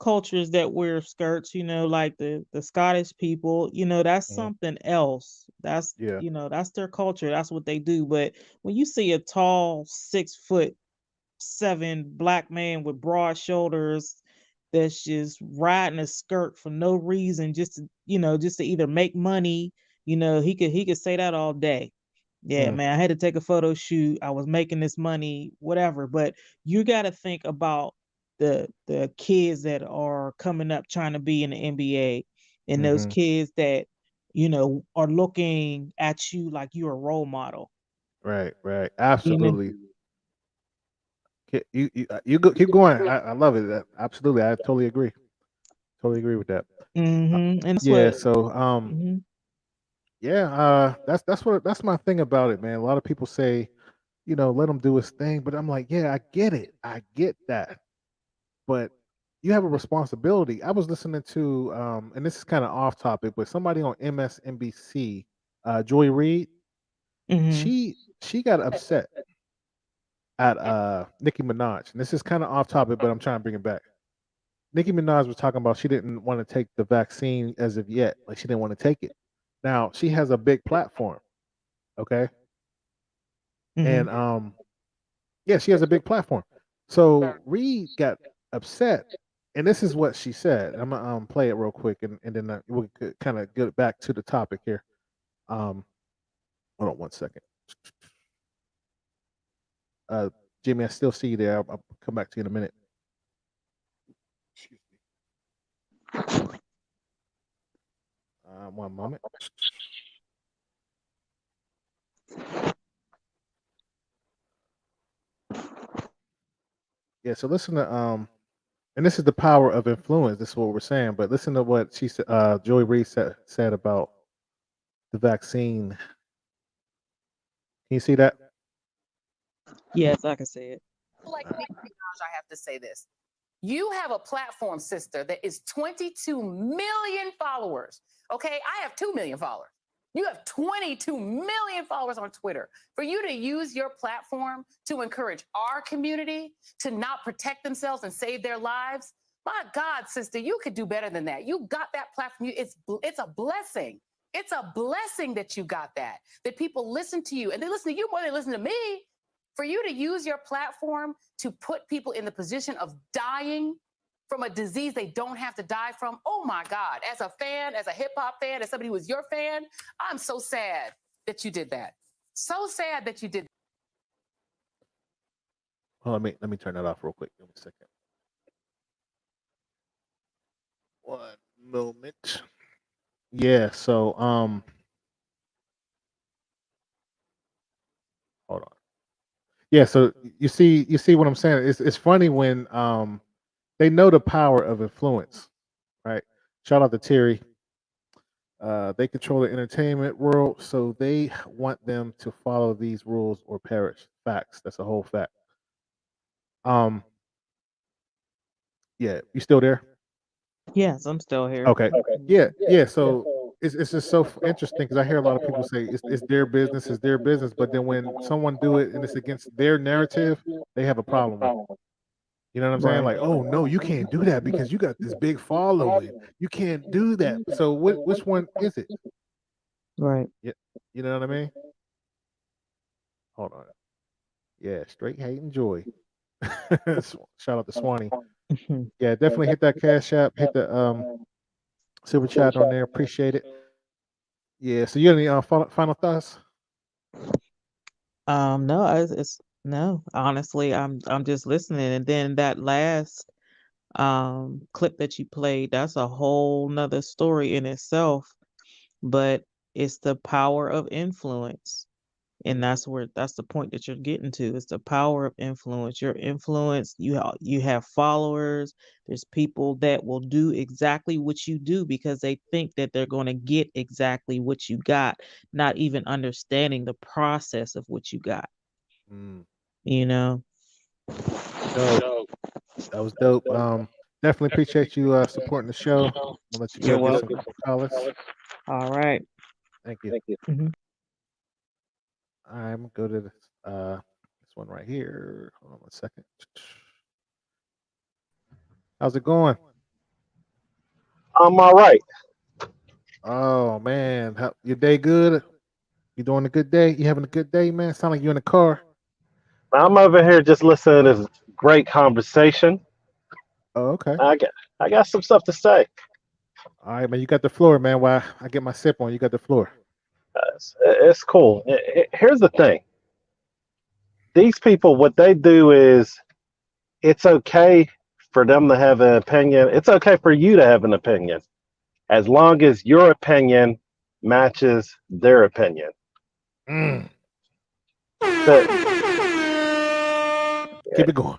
cultures that wear skirts, you know, like the Scottish people, you know, that's something else. That's, Yeah. you know, that's their culture. That's what they do. But when you see a tall 6'7" black man with broad shoulders that's just riding a skirt for no reason, just to, you know, just to either make money, you know, he could say that all day. Yeah, man, I had to take a photo shoot. I was making this money, whatever. But you got to think about the kids that are coming up trying to be in the NBA, and those kids that, you know, are looking at you like you're a role model. Right. Right. You know, Absolutely. You go, keep going. I love it. Absolutely. I totally agree. Totally agree with that. and that's Yeah. what. So Mhm. yeah. That's my thing about it, man. A lot of people say, you know, let him do his thing, but I'm like, yeah, I get it. I get that. But you have a responsibility. I was listening to and this is kind of off topic, but somebody on MSNBC, Joy Reid, Mhm. she got upset at Nicki Minaj. And this is kind of off topic, but I'm trying to bring it back. Nicki Minaj was talking about she didn't want to take the vaccine as of yet. Like she didn't want to take it. Now she has a big platform, okay? And Mhm. yeah, she has a big platform. So Reed got upset, and this is what she said. I'm gonna play it real quick, and then we could kind of get back to the topic here. Um, hold on one second. Uh, Jimmy, I still see you there. I'll come back to you in a minute. Excuse me. One moment. Yeah. So listen to and this is the power of influence. This is what we're saying. But listen to what she said. Joy Reid said about the vaccine. Can you see that? Yes, I can see it. Like Nicki Minaj, I have to say this. You have a platform, sister, that is 22 million followers. Okay, I have 2 million followers. You have 22 million followers on Twitter. For you to use your platform to encourage our community to not protect themselves and save their lives, my God, sister, you could do better than that. You got that platform. It's a blessing. It's a blessing that you got that people listen to you, and they listen to you more than they listen to me. For you to use your platform to put people in the position of dying from a disease they don't have to die from, oh my God, as a fan, as a hip hop fan, as somebody who is your fan, I'm so sad that you did that. So sad that you did. Well, let me turn that off real quick. Give me a second. One moment. Yeah, so hold on. Yeah, so you see what I'm saying? It's funny when they know the power of influence, right? Shout out to Terry. They control the entertainment world, so they want them to follow these rules or perish. Facts. That's a whole fact. Um, yeah, you still there? Yes, I'm still here. Okay. Yeah. So it's just so interesting because I hear a lot of people say it's their business, it's their business, but then when someone do it and it's against their narrative, they have a problem with it. You know what I'm saying? Right. Like, oh no, you can't do that because you got this big following. You can't do that. So which one is it? Right. Yeah, you know what I mean? Hold on. Yeah, straight hate and joy. Shout out to Swanee. Yeah, definitely hit that cash app, hit the super chat on there. Appreciate it. Yeah. So you have any final thoughts? No, it's no. Honestly, I'm just listening, and then that last clip that you played, that's a whole nother story in itself. But it's the power of influence. And that's the point that you're getting to. It's the power of influence. Your influence, you have followers. There's people that will do exactly what you do because they think that they're going to get exactly what you got, not even understanding the process of what you got. Mm, You know. dope. That was dope. Definitely appreciate you supporting the show. I'm gonna let you go You're get some welcome. callers. All right. Thank you. Mhm. I'm gonna go to this one right here. Hold on one second. How's it going? I'm all right. Oh man, your day good? You doing a good day? You having a good day, man? Sound like you in the car. I'm over here just listening to this great conversation. Oh, okay. I got some stuff to say. All right, man. You got the floor, man. While I get my sip on, you got the floor. It's cool. Here's the thing. These people, what they do is it's okay for them to have an opinion. It's okay for you to have an opinion as long as your opinion matches their opinion. Mm. The, Keep it going.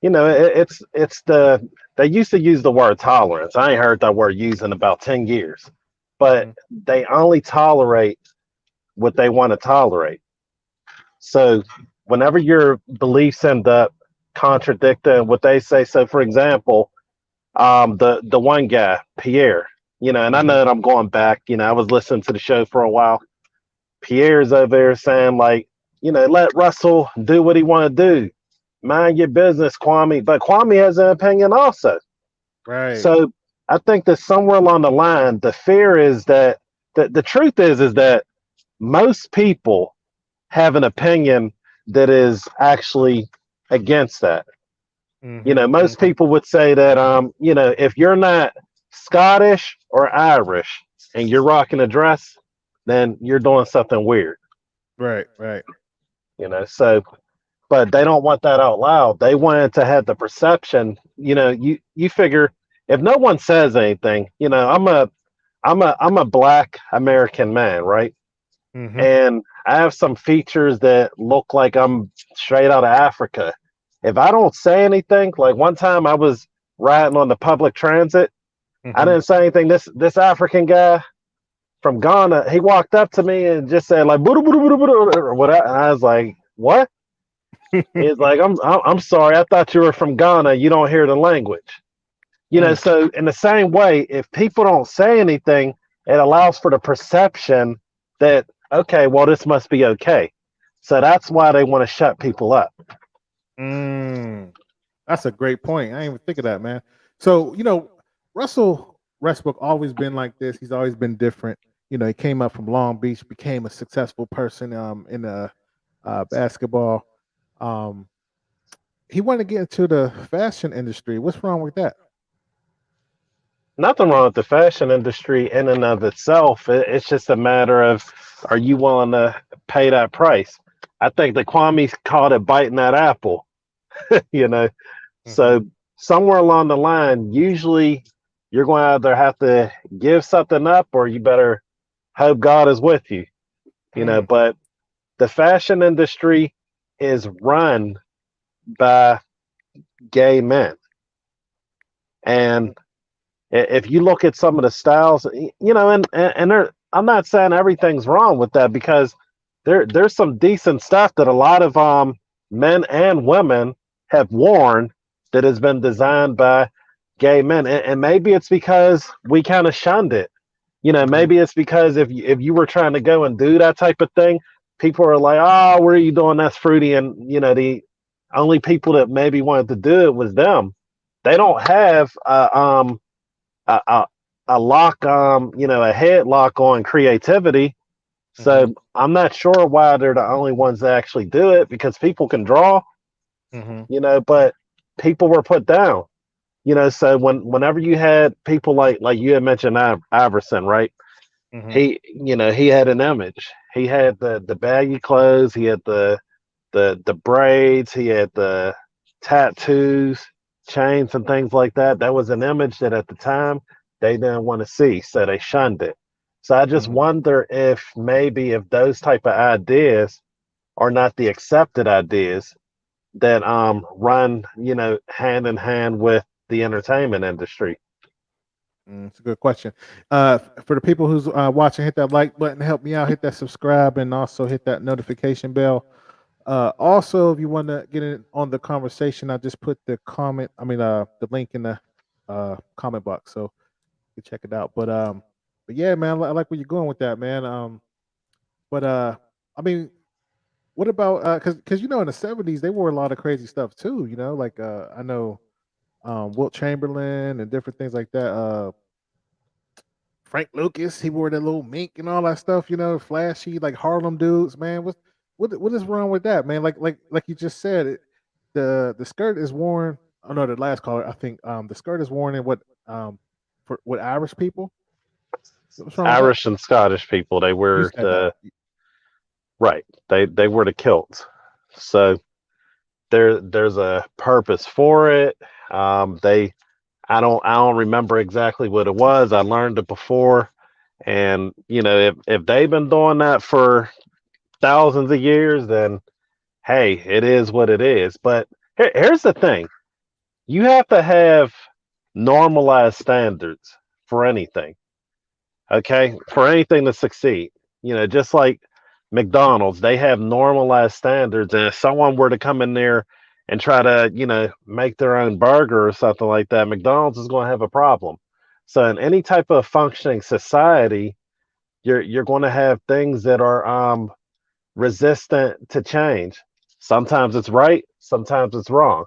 you know, it's the they used to use the word tolerance. I ain't heard that word used in about 10 years. But they only tolerate what they want to tolerate. So whenever your beliefs end up contradicting what they say, so for example, the one guy, Pierre, and I know that I'm going back, I was listening to the show for a while. Pierre's over there saying like, let Russell do what he want to do. Mind your business, Kwame. But Kwame has an opinion also. Right. So I think that somewhere along the line, the fear is that the truth is that most people have an opinion that is actually against that. Most people would say that, if you're not Scottish or Irish and you're rocking a dress, then you're doing something weird. Right. Right. So, but they don't want that out loud. They wanted to have the perception, you figure if no one says anything, I'm a black American man, right? And I have some features that look like I'm straight out of Africa. If I don't say anything, like one time I was riding on the public transit, I didn't say anything. This African guy from Ghana, he walked up to me and just said like "Boo, boo, boo, boo, boo," or whatever. And I was like, "What?" He's like, "I'm sorry. I thought you were from Ghana. You don't hear the language." So in the same way, if people don't say anything, it allows for the perception that, okay, well, this must be okay. So that's why they want to shut people up. That's a great point. I didn't even think of that, man. So, Russell Westbrook always been like this. He's always been different. He came up from Long Beach, became a successful person in basketball. He wanted to get into the fashion industry. What's wrong with that? Nothing wrong with the fashion industry in and of itself. It's just a matter of, are you willing to pay that price? I think that Kwame called it biting that apple, So somewhere along the line, usually you're going to either have to give something up or you better hope God is with you. But the fashion industry is run by gay men. And if you look at some of the styles, and I'm not saying everything's wrong with that, because there's some decent stuff that a lot of men and women have worn that has been designed by gay men, and maybe it's because we kind of shunned it. Maybe it's because if you were trying to go and do that type of thing, people are like, "Oh, where are you doing? That's fruity." And the only people that maybe wanted to do it was them. They don't have a lock, a headlock on creativity. So I'm not sure why they're the only ones that actually do it, because people can draw, but people were put down. So whenever you had people like you had mentioned Iverson, right? He had an image. He had the baggy clothes. He had the braids. He had the tattoos, chains, and things like that. That was an image that at the time they didn't want to see, so they shunned it. So I just wonder if those type of ideas are not the accepted ideas that run hand in hand with the entertainment industry. It's a good question. For the people who's watching, hit that like button, help me out, hit that subscribe, and also hit that notification bell. Also, if you want to get in on the conversation, I just put the link in the comment box, so you can check it out. But yeah, man, I like where you're going with that, man. But I mean, what about because in the 70s they wore a lot of crazy stuff too. Like I know Wilt Chamberlain and different things like that. Frank Lucas, he wore that little mink and all that stuff, flashy, like Harlem dudes, man. What is wrong with that, man? Like you just said, the skirt is worn. Oh no, the last caller, I think the skirt is worn in for what Irish people? What's wrong with that? Irish and Scottish people, they You wear said that. right. They wear the kilts. So there's a purpose for it. I don't remember exactly what it was. I learned it before, and if they've been doing that for thousands of years, then hey, it is what it is. But here's the thing: you have to have normalized standards for anything. Okay, for anything to succeed. Just like McDonald's, they have normalized standards, and if someone were to come in there and try to make their own burger or something like that, McDonald's is going to have a problem. So in any type of functioning society, you're going to have things that are resistant to change. Sometimes it's right, sometimes it's wrong.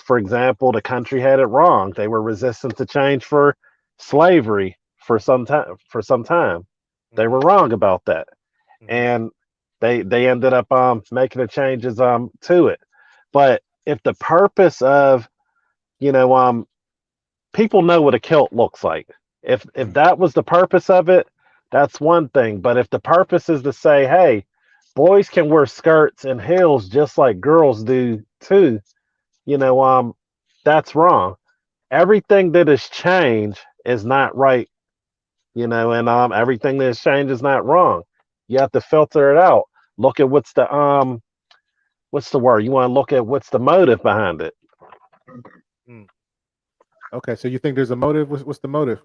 For example, the country had it wrong. They were resistant to change for slavery for some time. They were wrong about that, and they ended up making the changes to it. But if the purpose of people know what a kilt looks like, if that was the purpose of it, that's one thing. But if the purpose is to say, hey, boys can wear skirts and heels just like girls do too, that's wrong. Everything that has changed is not right, and everything that has changed is not wrong. You have to filter it out. Look at what's the word? You want to look at what's the motive behind it. Okay, so you think there's a motive? What's the motive?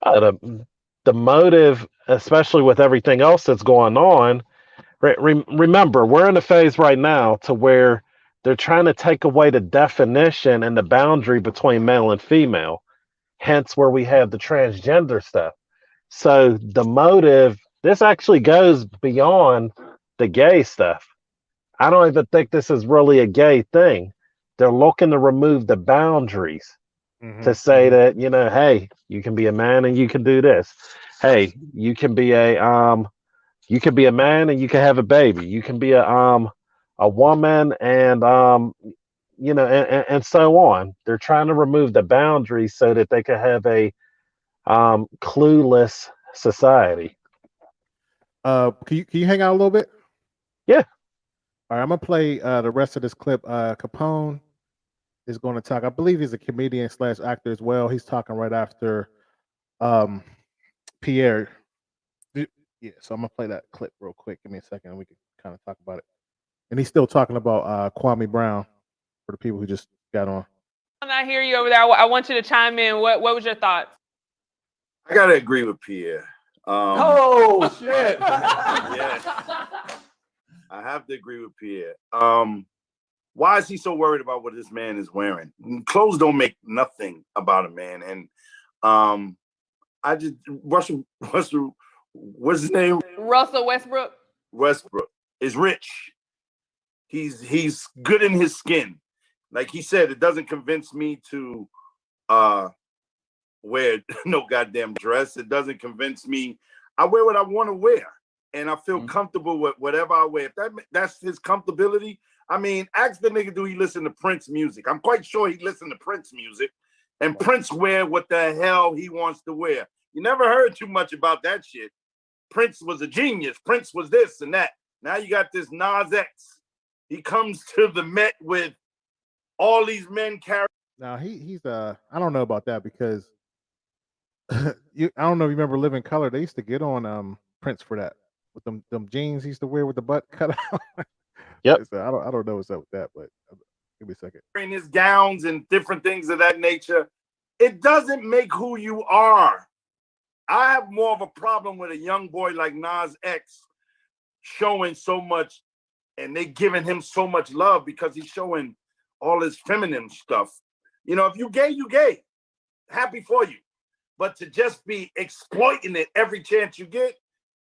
The motive, especially with everything else that's going on. Remember, we're in a phase right now to where they're trying to take away the definition and the boundary between male and female. Hence, where we have the transgender stuff. So the motive, this actually goes beyond the gay stuff. I don't even think this is really a gay thing. They're looking to remove the boundaries to say that, hey, you can be a man and you can do this. Hey, you can be a man and you can have a baby. You can be a woman and and so on. They're trying to remove the boundaries so that they can have a clueless society. Can you hang out a little bit? Yeah. All right, I'm gonna play the rest of this clip. Capone is going to talk. I believe he's a comedian slash actor as well. He's talking right after um, Pierre. Yeah, so I'm gonna play that clip real quick. Give me a second, and we can kind of talk about it. And he's still talking about Kwame Brown for the people who just got on. I hear you over there. I want you to chime in. What was your thoughts? I gotta agree with Pierre. Oh shit! Yeah, I have to agree with Pierre. Why is he so worried about what this man is wearing? Clothes don't make nothing about a man. And I just Russell, what's his name? Russell Westbrook. Westbrook is rich. He's good in his skin. Like he said, it doesn't convince me to wear no goddamn dress. It doesn't convince me. I wear what I want to wear, and I feel comfortable with whatever I wear. If that's his comfortability. I mean, ask the nigga, do he listen to Prince music? I'm quite sure he listened to Prince music, and Prince wear what the hell he wants to wear. You never heard too much about that shit. Prince was a genius. Prince was this and that. Now you got this Nas X. He comes to the Met with all these men carrying. Now he's I don't know about that because I don't know if you remember Living Color. They used to get on Prince for that with them jeans he used to wear with the butt cut out. Yep. So I don't know what's up with that, but give me a second. In his gowns and different things of that nature, it doesn't make who you are. I have more of a problem with a young boy like Nas X showing so much, and they giving him so much love because he's showing all his feminine stuff. You know, if you gay, you gay. Happy for you. But to just be exploiting it every chance you get,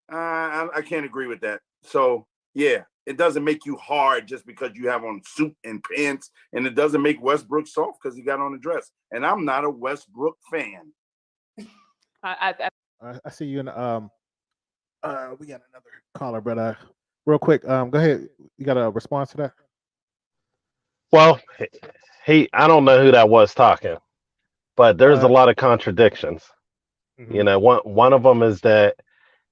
I can't agree with that. So, yeah, it doesn't make you hard just because you have on suit and pants, and it doesn't make Westbrook soft because he got on a dress. And I'm not a Westbrook fan. I see you in we got another caller, but real quick, go ahead. You got a response to that? Well, I don't know who that was talking, but there's a lot of contradictions. You know, one of them is that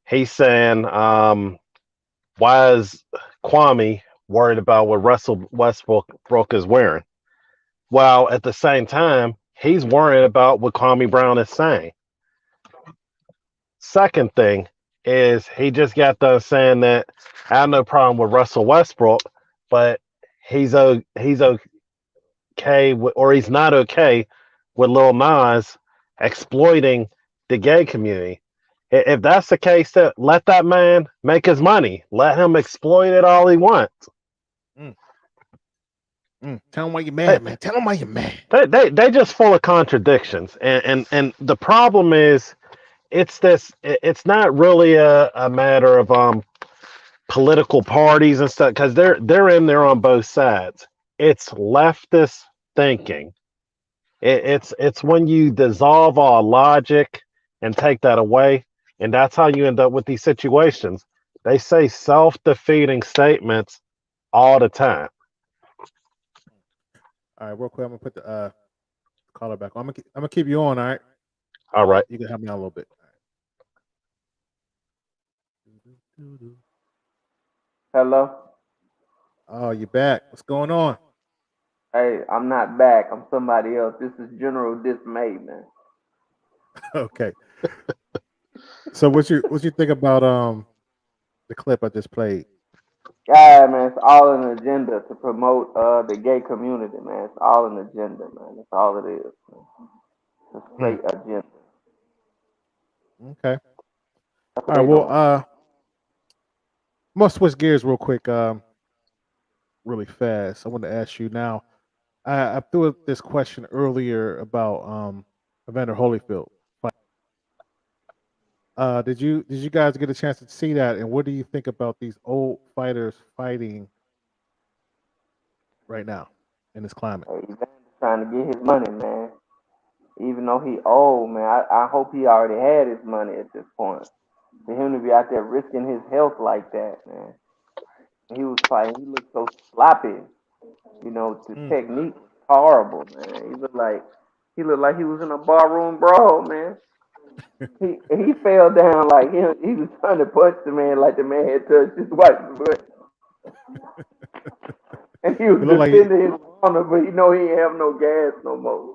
he's saying, why is Kwame worried about what Russell Westbrook is wearing? While at the same time, he's worried about what Kwame Brown is saying. Second thing is he just got done saying that I have no problem with Russell Westbrook, but he's okay or he's not okay with Lil Nas exploiting the gay community. If that's the case, let that man make his money. Let him exploit it all he wants. Tell him why you're mad, man. Tell him why you're mad. They just full of contradictions, and the problem is, it's not really a matter of political parties and stuff because they're in there on both sides. It's leftist thinking. It's when you dissolve all logic and take that away, and that's how you end up with these situations. They say self-defeating statements all the time. All right, real quick, I'm gonna put the caller back on. I'm gonna keep you on. All right. All right. You can help me out a little bit. Hello. Oh, you back? What's going on? Hey, I'm not back. I'm somebody else. This is General Dismay, man. Okay. So what you think about the clip I just played? Yeah, man, it's all an agenda to promote the gay community, man. It's all an agenda, man. That's all it is. Man. It's a straight agenda. Okay. All right. Well, I'm gonna switch gears real quick, really fast. I want to ask you now. I threw up this question earlier about Evander Holyfield. Did you guys get a chance to see that? And what do you think about these old fighters fighting right now in this climate? Hey, Evander's trying to get his money, man. Even though he old, man, I hope he already had his money at this point. For him to be out there risking his health like that, man. He was fighting. He looked so sloppy. You know, the technique was horrible, man. He looked like he was in a barroom brawl, man. He fell down like he was trying to punch the man like the man had touched his wife's butt. And he was defending his Conor, but he know he ain't have no gas no more.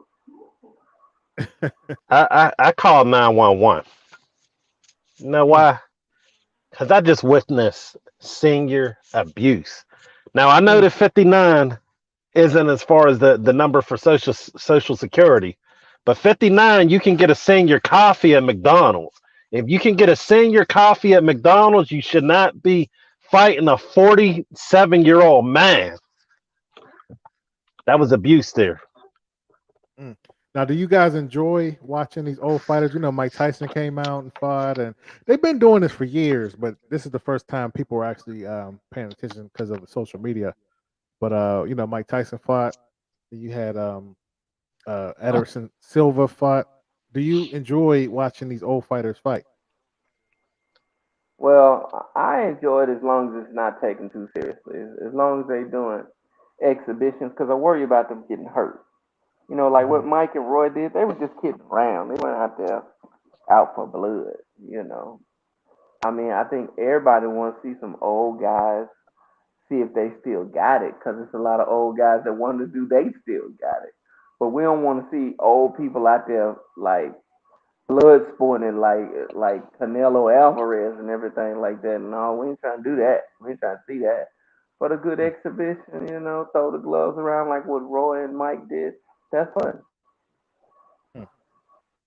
I called 911. You know why? Because I just witnessed senior abuse. Now I know that 59 isn't as far as the number for social security, but 59 you can get a senior coffee at McDonald's. If you can get a senior coffee at McDonald's, you should not be fighting a 47-year-old man. That was abuse there. Now, do you guys enjoy watching these old fighters? You know, Mike Tyson came out and fought, and they've been doing this for years, but this is the first time people are actually paying attention because of social media. But you know, Mike Tyson fought. You had Ederson Silva fought. Do you enjoy watching these old fighters fight? Well, I enjoy it as long as it's not taken too seriously. As long as they doing exhibitions, because I worry about them getting hurt. You know, like what Mike and Roy did, they were just kidding around. They weren't out there out for blood, you know. I mean, I think everybody wants to see some old guys, see if they still got it, because it's a lot of old guys that want to do, they still got it. But we don't want to see old people out there like blood sporting like Canelo Alvarez and everything like that. No, we ain't trying to do that. We ain't trying to see that. But a good exhibition, you know, throw the gloves around like what Roy and Mike did. That's fun.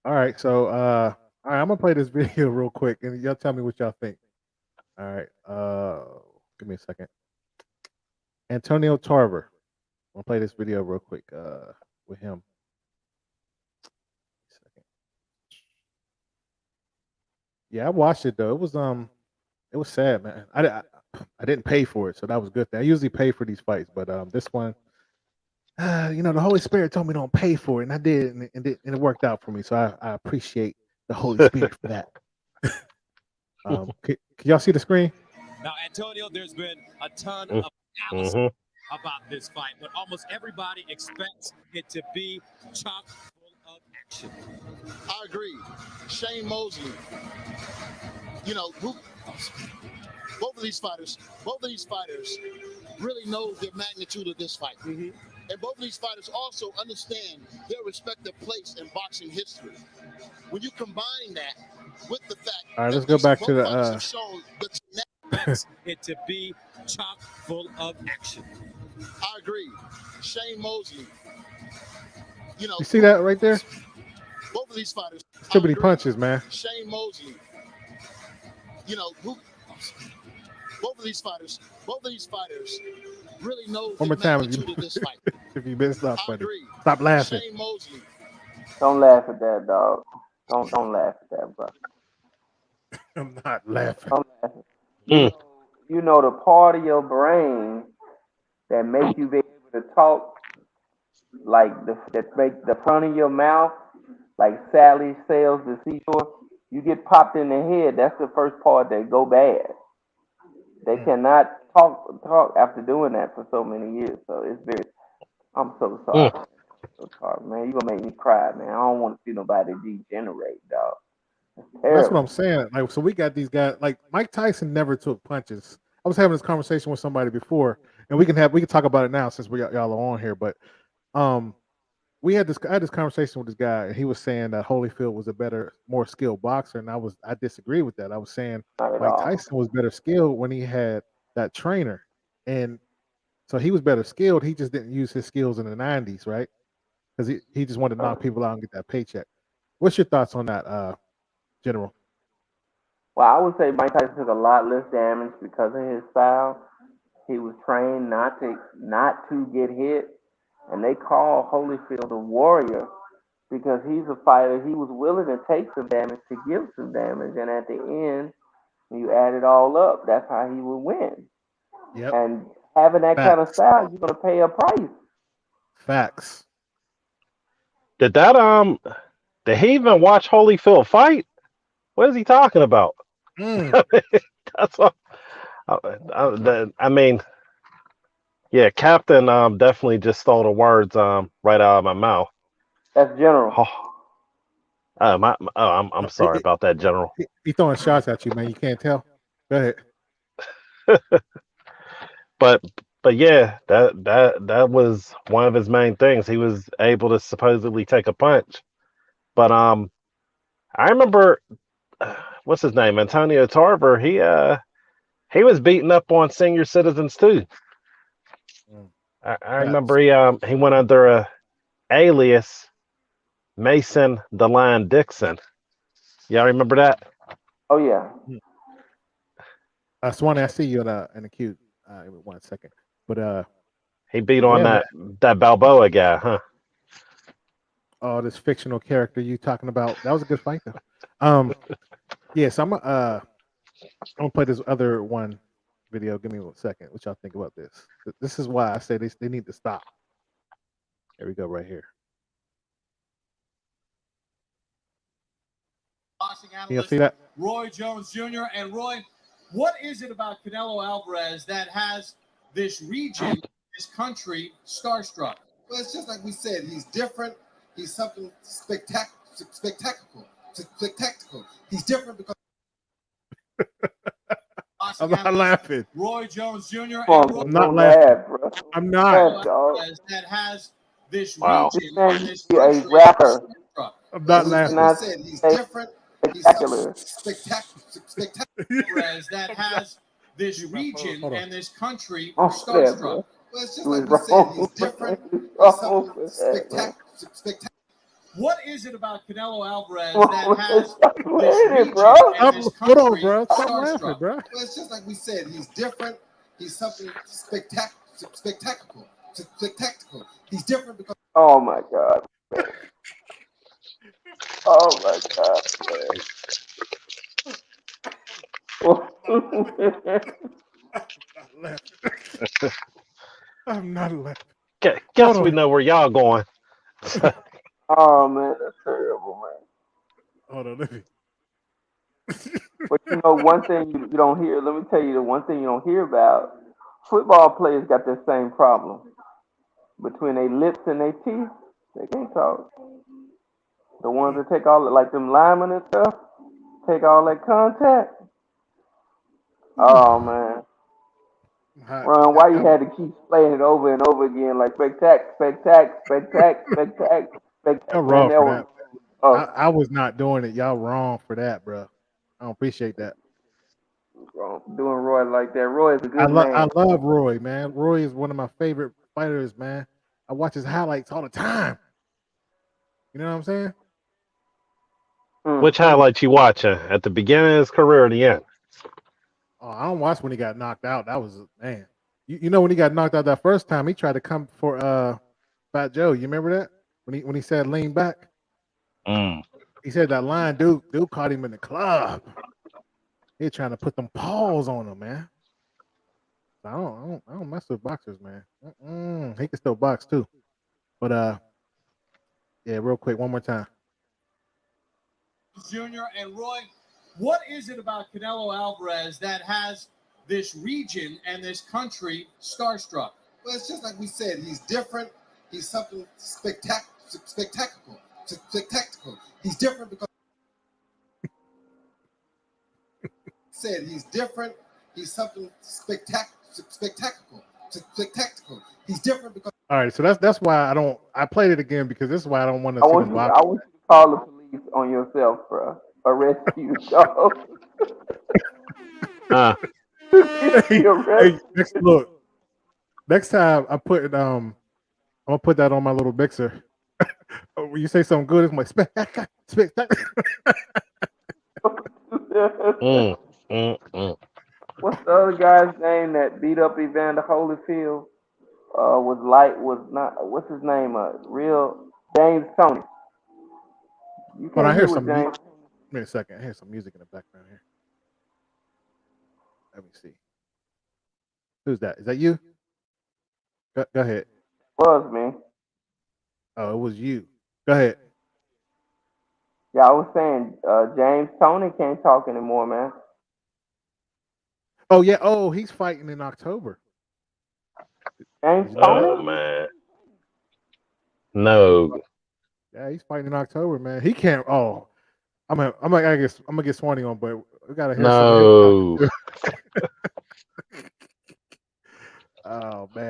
All right, so all right, I'm gonna play this video real quick, and y'all tell me what y'all think. All right, give me a second. Antonio Tarver. I'm gonna play this video real quick with him. Yeah, I watched it though. It was sad, man. I didn't pay for it, so that was a good thing. I usually pay for these fights, but this one, you know, the Holy Spirit told me don't pay for it, and I did, and it worked out for me. So I appreciate the Holy Spirit for that. Can y'all see the screen? Now, Antonio, there's been a ton of analysis about this fight, but almost everybody expects it to be chock full of action. I agree. Shane Mosley, you know, both of these fighters really know the magnitude of this fight. And both of these fighters also understand their respective place in boxing history. When you combine that with the fact all right, let's go back to the have shown it to be chock full of action. I agree. Shane Mosley, you know, you see that right there? both of these fighters. Too many punches, man. Shane Mosley, you know, both of these fighters really know One the more time, magnitude of this fight. if you missed up, I buddy. agree. Stop laughing. Shane Mosley. Don't laugh at that, dog. Don't laugh at that, bro. I'm not laughing. Don't laugh at you know the part of your brain that makes you be able to talk, like that make the front of your mouth, like Sally sells the seashore. You get popped in the head. That's the first part that go bad. They cannot talk after doing that for so many years. So it's very. I'm so sorry. So sorry, man. You gonna make me cry, man. I don't want to see nobody degenerate, dog. That's what I'm saying. Like, so we got these guys. Like Mike Tyson never took punches. I was having this conversation with somebody before, and we can talk about it now since y'all are on here. But I had this conversation with this guy, and he was saying that Holyfield was a better, more skilled boxer, and I disagree with that. I was saying Mike Tyson was better skilled when he had that trainer, and so he was better skilled. He just didn't use his skills in the 90s, right? Because he just wanted to knock people out and get that paycheck. What's your thoughts on that, General? Well, I would say Mike Tyson took a lot less damage because of his style. He was trained not to get hit, and they call Holyfield a warrior because he's a fighter. He was willing to take some damage to give some damage, and at the end, when you add it all up, that's how he would win. Yep. And having that kind of style, you're gonna pay a price. Facts. Did he even watch Holyfield fight? What is he talking about? That's what I mean. Yeah, Captain definitely just stole the words right out of my mouth. That's General. I'm sorry about that, General. He throwing shots at you, man. You can't tell. Go ahead. But but yeah, that was one of his main things. He was able to supposedly take a punch. But I remember what's his name, Antonio Tarver. He was beating up on senior citizens too. I remember he went under a alias Mason the Lion Dixon. Y'all remember that? Oh yeah. Swanee, I see you in the queue. 1 second, but he beat on yeah, that Balboa guy, huh? Oh, this fictional character you talking about? That was a good fight though. Yes, I'm gonna play this other one video. Give me 1 second. What y'all think about this? This is why I say they need to stop. Here we go, right here. You see that? Roy Jones Jr. And Roy, what is it about Canelo Alvarez that has this region, this country, starstruck? Well, it's just like we said. He's different. He's something spectacular. He's different because. I'm not laughing. Roy Jones Jr. I'm not laughing. I'm not. That has this Wow. region and this A country. rapper. I'm not laughing. Like I said, he's different. He's something spectacular. Whereas that has this region and this country Oh, starstruck. Well, it's just like we said. He's different. He's something spectacular. What is it about Canelo Alvarez Well, that has stop this laughing, region bro. and this Hold on, country bro. Stop laughing, starstruck? bro. Well, it's just like we said. He's different. He's something spectacular. He's different because. Oh my god. Oh my god. I'm not laughing. Guess we know where y'all going. Oh man, that's terrible, man. Hold on, let me. But you know, one thing you don't hear. Let me tell you the one thing you don't hear about. Football players got that same problem. Between their lips and their teeth, they can't talk. The ones that take all like them linemen and stuff, take all that contact. Oh man. Ron, why you had to keep playing it over and over again like spectac. Y'all wrong for that. I was not doing it. Y'all wrong for that, bro. I don't appreciate that. Doing Roy like that. Roy is a good man. I love Roy, man. Roy is one of my favorite fighters, man. I watch his highlights all the time. You know what I'm saying? Which highlights you watching? At the beginning of his career or the end? Oh, I don't watch when he got knocked out. That was man. You know when he got knocked out that first time, he tried to come for Fat Joe. You remember that? When he said lean back? He said that line, dude caught him in the club. He trying to put them paws on him, man. I don't mess with boxers, man. He can still box too. But yeah, real quick, one more time. Junior and Roy, what is it about Canelo Alvarez that has this region and this country starstruck? Well, it's just like we said. He's different. He's something spectacular. He's different because. Said he's different. He's something spectacular. He's different because. All right, so that's why I played it again because this is why I don't want to I see want the you box. to call the police on yourself, bro. Arrest you, dog. Hey, next time I put it, I'm gonna put that on my little mixer. When you say something good, it's like spectacular. What's the other guy's name that beat up Evander Holyfield? What's his name? Real James Tony. You But I can't hear hear some. what James. Wait a second. I hear some music in the background here. Let me see. Who's that? Is that you? Go ahead. Was me. Oh, it was you. Go ahead. Yeah, I was saying James Tony can't talk anymore, man. Oh yeah. Oh, he's fighting in October. James Oh Tony? man. No. Yeah, he's fighting in October, man. He can't. Oh, I'm gonna get Swanee on, but we gotta hear No. some. Oh man.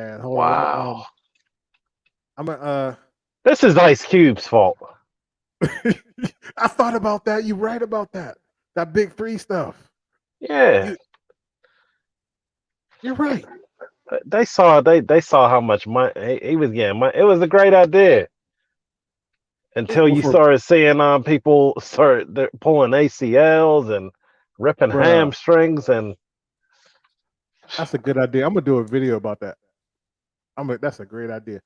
This is Ice Cube's fault. I thought about that. You're right about that. That big three stuff. Yeah, You're right. they saw how much money he was getting. It was a great idea until you started seeing people they're pulling ACLs and ripping hamstrings, and that's a good idea. I'm gonna do a video about that. That's a great idea.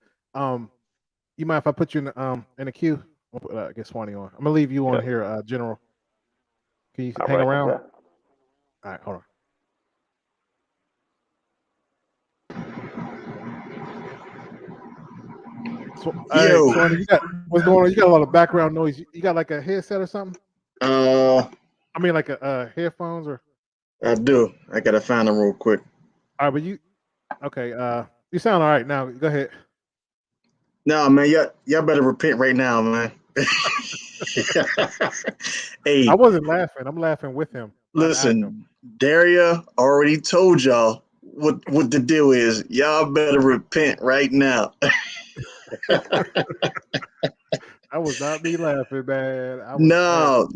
You mind if I put you in the queue? I'll put, get Swanee on. I'm gonna leave you on here, General. Can you hang around? Yeah. All right, hold on. Yo, Swanee, what's going on? You got a lot of background noise. You got like a headset or something? I mean like a headphones or? I do. I gotta find them real quick. All right, but okay. You sound all right now. Go ahead. No, man, y'all better repent right now, man. Hey, I wasn't laughing. I'm laughing with him. Listen, Daria already told y'all what the deal is. Y'all better repent right now. I was not me laughing, man. No.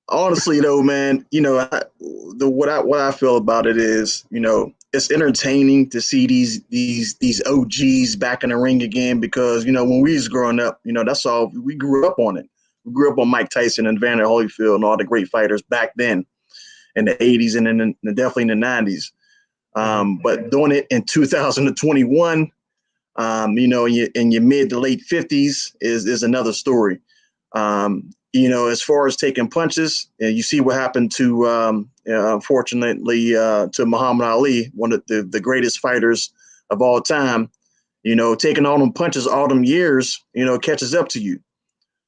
Honestly, though, man, what I feel about it is, it's entertaining to see these OGs back in the ring again because when we was growing up, that's all we grew up on it. We grew up on Mike Tyson and Evander Holyfield and all the great fighters back then in the 80s and then definitely in the 90s. But doing it in 2021, in your mid to late 50s is another story. As far as taking punches, you see what happened to, unfortunately, to Muhammad Ali, one of the greatest fighters of all time. Taking all them punches all them years, catches up to you.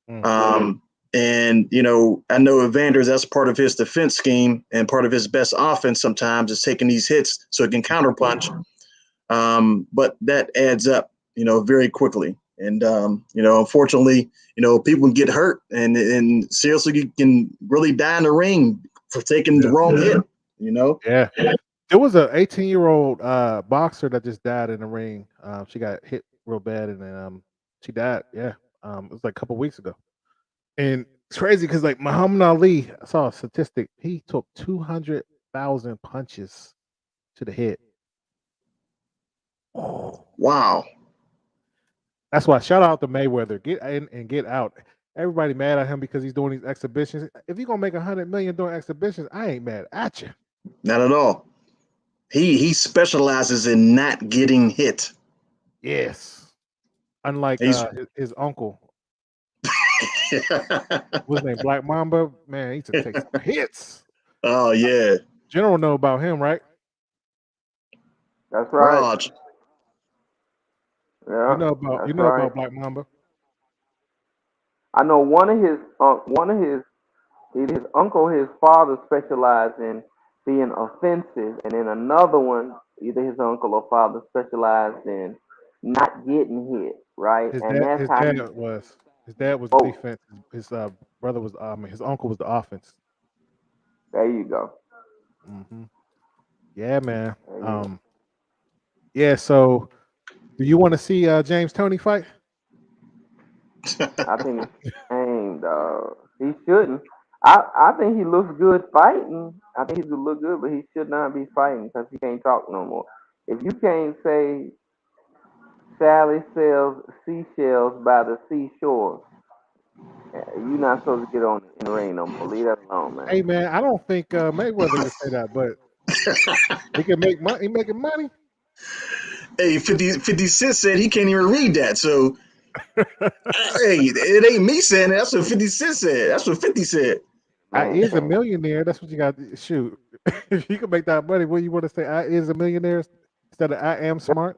And, I know Evander, that's part of his defense scheme and part of his best offense sometimes is taking these hits so it can counterpunch. But that adds up, very quickly. And, unfortunately, people can get hurt and seriously can really die in the ring for taking the wrong hit, Yeah. There was a 18-year-old boxer that just died in the ring. She got hit real bad and then she died. Yeah. It was like a couple weeks ago. And it's crazy because like Muhammad Ali, I saw a statistic. He took 200,000 punches to the head. Oh, wow. That's why shout out to Mayweather. Get in and get out. Everybody mad at him because he's doing these exhibitions. If you're gonna make $100 million doing exhibitions, I ain't mad at you. Not at all. He specializes in not getting hit. Yes. Unlike his uncle. What's his name? Black Mamba? Man, he used to take some hits. Oh yeah. General know about him, right? That's right. Raj. Yeah, you know about Black Mamba. I know one of his uncle, his father specialized in being offensive, and then another one, either his uncle or father specialized in not getting hit, right? His And dad, that's his how dad was the defense. His brother was his uncle was the offense. There you go. Mm-hmm. Yeah, man. Yeah. So, do you want to see James Toney fight? I think it's shame, dog. He shouldn't. I think he looks good fighting. I think he would look good, but he should not be fighting because he can't talk no more. If you can't say Sally sells seashells by the seashore, you're not supposed to get on in the ring no more. Leave that alone, man. Hey, man. I don't think Mayweather can say that, but he can make money. He making money. Hey, 50 Cent said he can't even read that. So, hey, it ain't me saying that. That's what 50 Cent said. That's what 50 said. I is a millionaire. That's what you got to shoot. If you can make that money, what do you want to say? I is a millionaire instead of I am smart.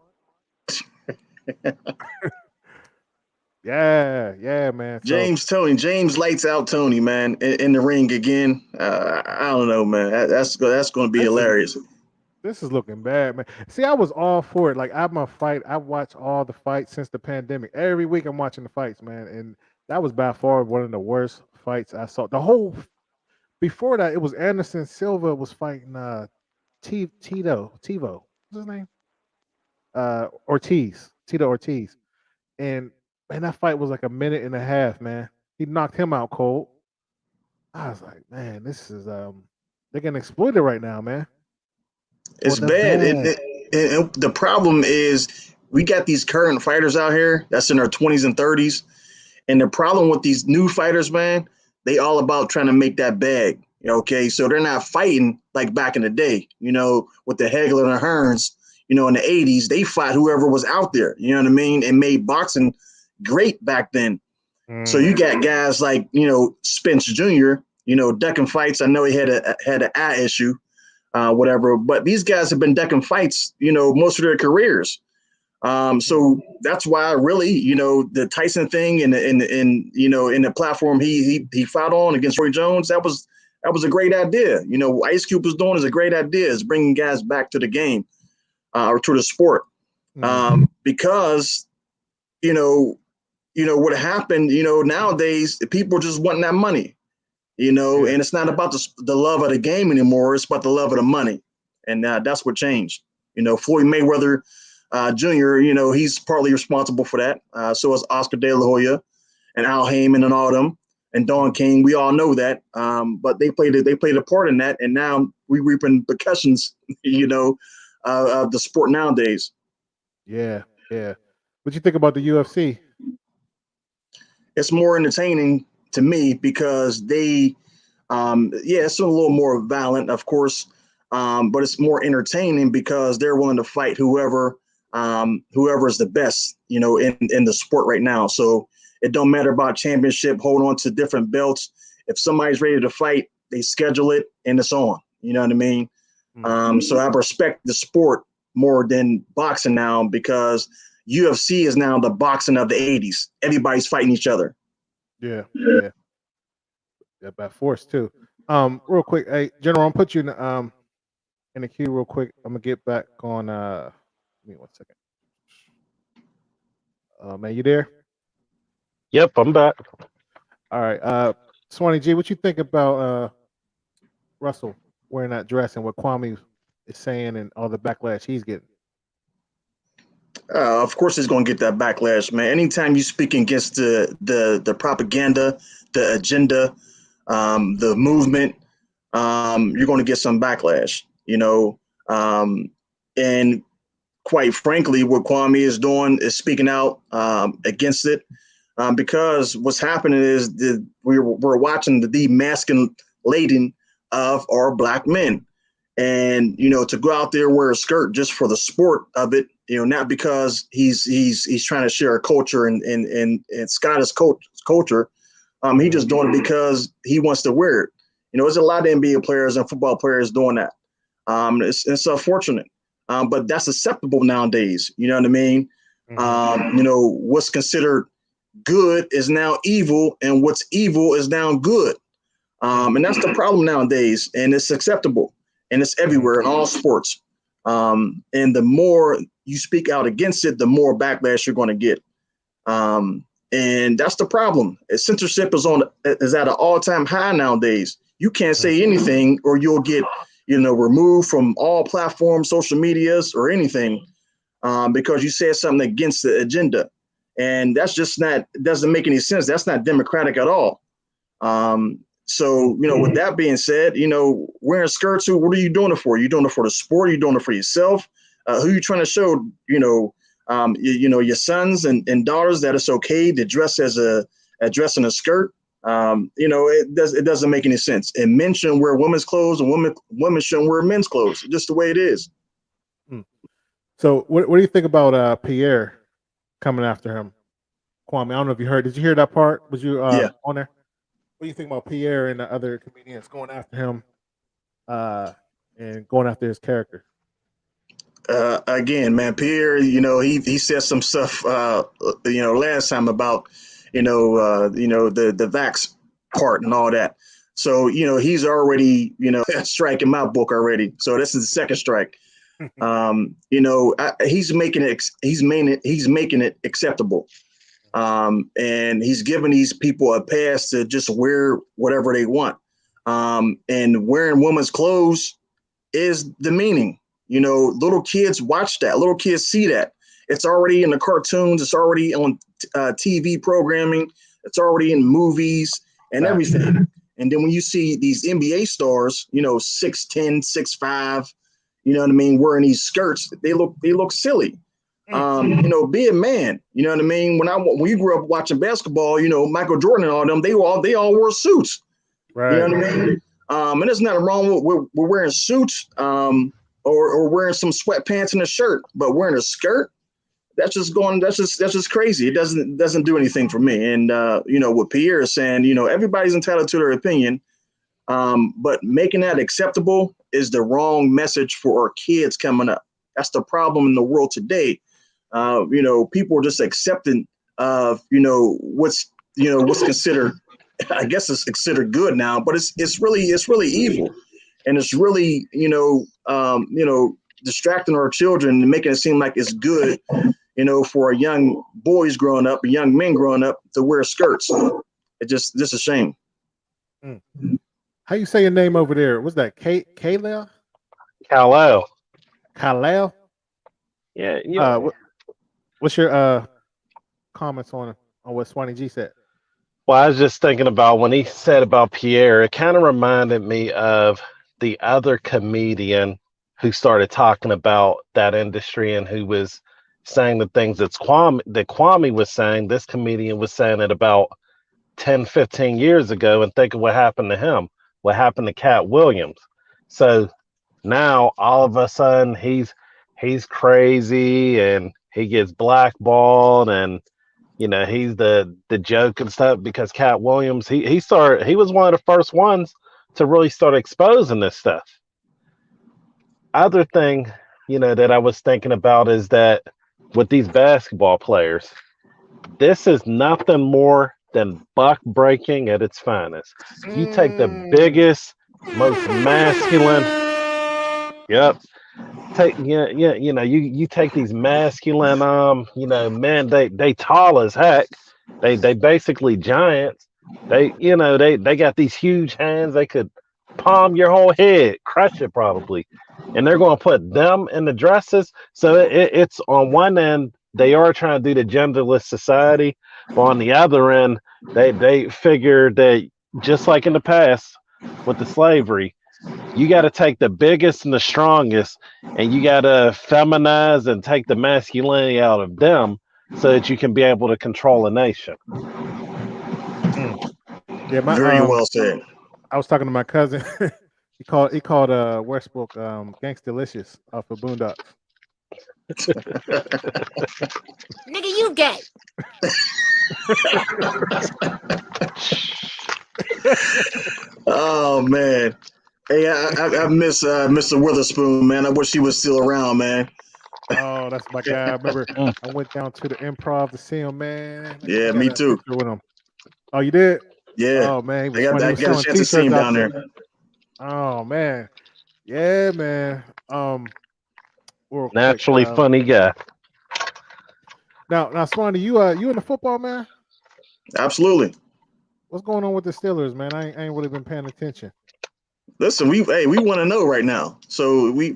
Yeah, man. So, James lights out Tony, man, in the ring again. I don't know, man. That's going to be hilarious. This is looking bad, man. See, I was all for it. Like I watch all the fights since the pandemic. Every week I'm watching the fights, man. And that was by far one of the worst fights I saw. Before that, it was Anderson Silva was fighting Tito. What's his name? Tito Ortiz. And man, that fight was like a minute and a half, man. He knocked him out cold. I was like, man, this is they're getting exploited right now, man. It's For the bad. bag. And the problem is we got these current fighters out here that's in their 20s and 30s. And the problem with these new fighters, man, they all about trying to make that bag. Okay, so they're not fighting like back in the day, with the Hagler and the Hearns, in the 80s. They fought whoever was out there, you know what I mean, and made boxing great back then. So you got guys like, Spence Jr., ducking fights. I know he had an eye issue, whatever, but these guys have been ducking fights, most of their careers. So that's why really, the Tyson thing and in the platform he fought on against Roy Jones, that was a great idea. What Ice Cube was doing is a great idea, is bringing guys back to the game, or to the sport, because what happened, nowadays people are just wanting that money, and it's not about the love of the game anymore. It's about the love of the money, and that's what changed. Floyd Mayweather Jr., he's partly responsible for that. So is Oscar De La Hoya and Al Heyman and all them, and Don King. We all know that. But they played a part in that, and now we reaping repercussions, of the sport nowadays. Yeah, yeah. What you think about the UFC? It's more entertaining to me because they, it's a little more violent, of course, but it's more entertaining because they're willing to fight whoever is the best, in the sport right now. So it don't matter about championship, hold on to different belts. If somebody's ready to fight, they schedule it and it's on. You know what I mean? So I respect the sport more than boxing now, because UFC is now the boxing of the 80s. Everybody's fighting each other. Yeah, by force too. Real quick, hey General, I'm put you in the queue real quick. I'm gonna get back on. Give me 1 second. Man, you there? Yep, I'm back. All right. Swanee G, what you think about Russell wearing that dress and what Kwame is saying and all the backlash he's getting? Of course, he's going to get that backlash, man. Anytime you speak against the propaganda, the agenda, the movement, you're going to get some backlash, and quite frankly, what Kwame is doing is speaking out against it, because what's happening is we're watching the demasculating of our black men. And, to go out there, wear a skirt just for the sport of it, not because he's trying to share a culture and Scottish culture. He just doing it because he wants to wear it. There's a lot of NBA players and football players doing that. It's unfortunate, but that's acceptable nowadays. You know what I mean? What's considered good is now evil, and what's evil is now good. And that's the problem nowadays, and it's acceptable. And it's everywhere in all sports. And the more you speak out against it, the more backlash you're going to get. And that's the problem. Censorship is at an all-time high nowadays. You can't say anything or you'll get, removed from all platforms, social medias, or anything, because you said something against the agenda. And that's just doesn't make any sense. That's not democratic at all. So, with that being said, wearing skirts, what are you doing it for? Are you doing it for the sport? Are you doing it for yourself? Who are you trying to show, your sons and daughters that it's okay to dress dress in a skirt? It doesn't make any sense. And men shouldn't wear women's clothes, and women shouldn't wear men's clothes. Just the way it is. So what do you think about Pierre coming after him? Kwame, I don't know if you heard. Did you hear that part? Was you on there? What do you think about Pierre and the other comedians going after him and going after his character? Again, man, Pierre, he said some stuff, last time about, the vax part and all that. So, he's already, striking my book already. So this is the second strike. He's making it acceptable. And he's giving these people a pass to just wear whatever they want. And wearing women's clothes is the meaning. Little kids watch that. Little kids see that. It's already in the cartoons. It's already on TV programming. It's already in movies and everything. And then when you see these NBA stars, 6'10", 6'5", you know what I mean, wearing these skirts, they look silly. Be a man, you know what I mean? When we grew up watching basketball, Michael Jordan and all them, they all wore suits. Right. You know what I mean? And there's nothing wrong with we're wearing suits or wearing some sweatpants and a shirt, but wearing a skirt, that's just crazy. It doesn't do anything for me. And what Pierre is saying, everybody's entitled to their opinion, but making that acceptable is the wrong message for our kids coming up. That's the problem in the world today. People are just accepting of what's considered, I guess it's considered good now, but it's really evil, and it's really distracting our children and making it seem like it's good, for young boys growing up, young men growing up to wear skirts. It's just a shame. How you say your name over there? What's that? Khalil? Kal-El. Khalil? Yeah. What's your comments on what Swanee G said? Well, I was just thinking about when he said about Pierre, it kind of reminded me of the other comedian who started talking about that industry and who was saying the things that Kwame was saying. This comedian was saying it about 10, 15 years ago, and think of what happened to him, what happened to Cat Williams. So now all of a sudden he's crazy and he gets blackballed, and he's the joke and stuff because Cat Williams, he was one of the first ones to really start exposing this stuff. Other thing, that I was thinking about is that with these basketball players, this is nothing more than buck breaking at its finest. You take the biggest, most masculine, you take these masculine men, they tall as heck, they basically giants, they got these huge hands, they could palm your whole head, crush it probably, and they're going to put them in the dresses. So it's on one end they are trying to do the genderless society, but on the other end they figure that just like in the past with the slavery, you got to take the biggest and the strongest, and you got to feminize and take the masculinity out of them so that you can be able to control a nation. Yeah, Very well said. I was talking to my cousin. he called Westbrook Gangstalicious off of Boondocks. Nigga, you gay. Oh man. Hey, I miss Mr. Witherspoon, man. I wish he was still around, man. Oh, that's my guy. I remember I went down to the Improv to see him, man. Yeah, me too. With him. Oh, you did? Yeah. Oh man, I got a chance to see him down there. Oh man, yeah, man. Naturally funny guy. Now, Swanee, you in the football, man? Absolutely. What's going on with the Steelers, man? I ain't really been paying attention. Listen, we want to know right now, so we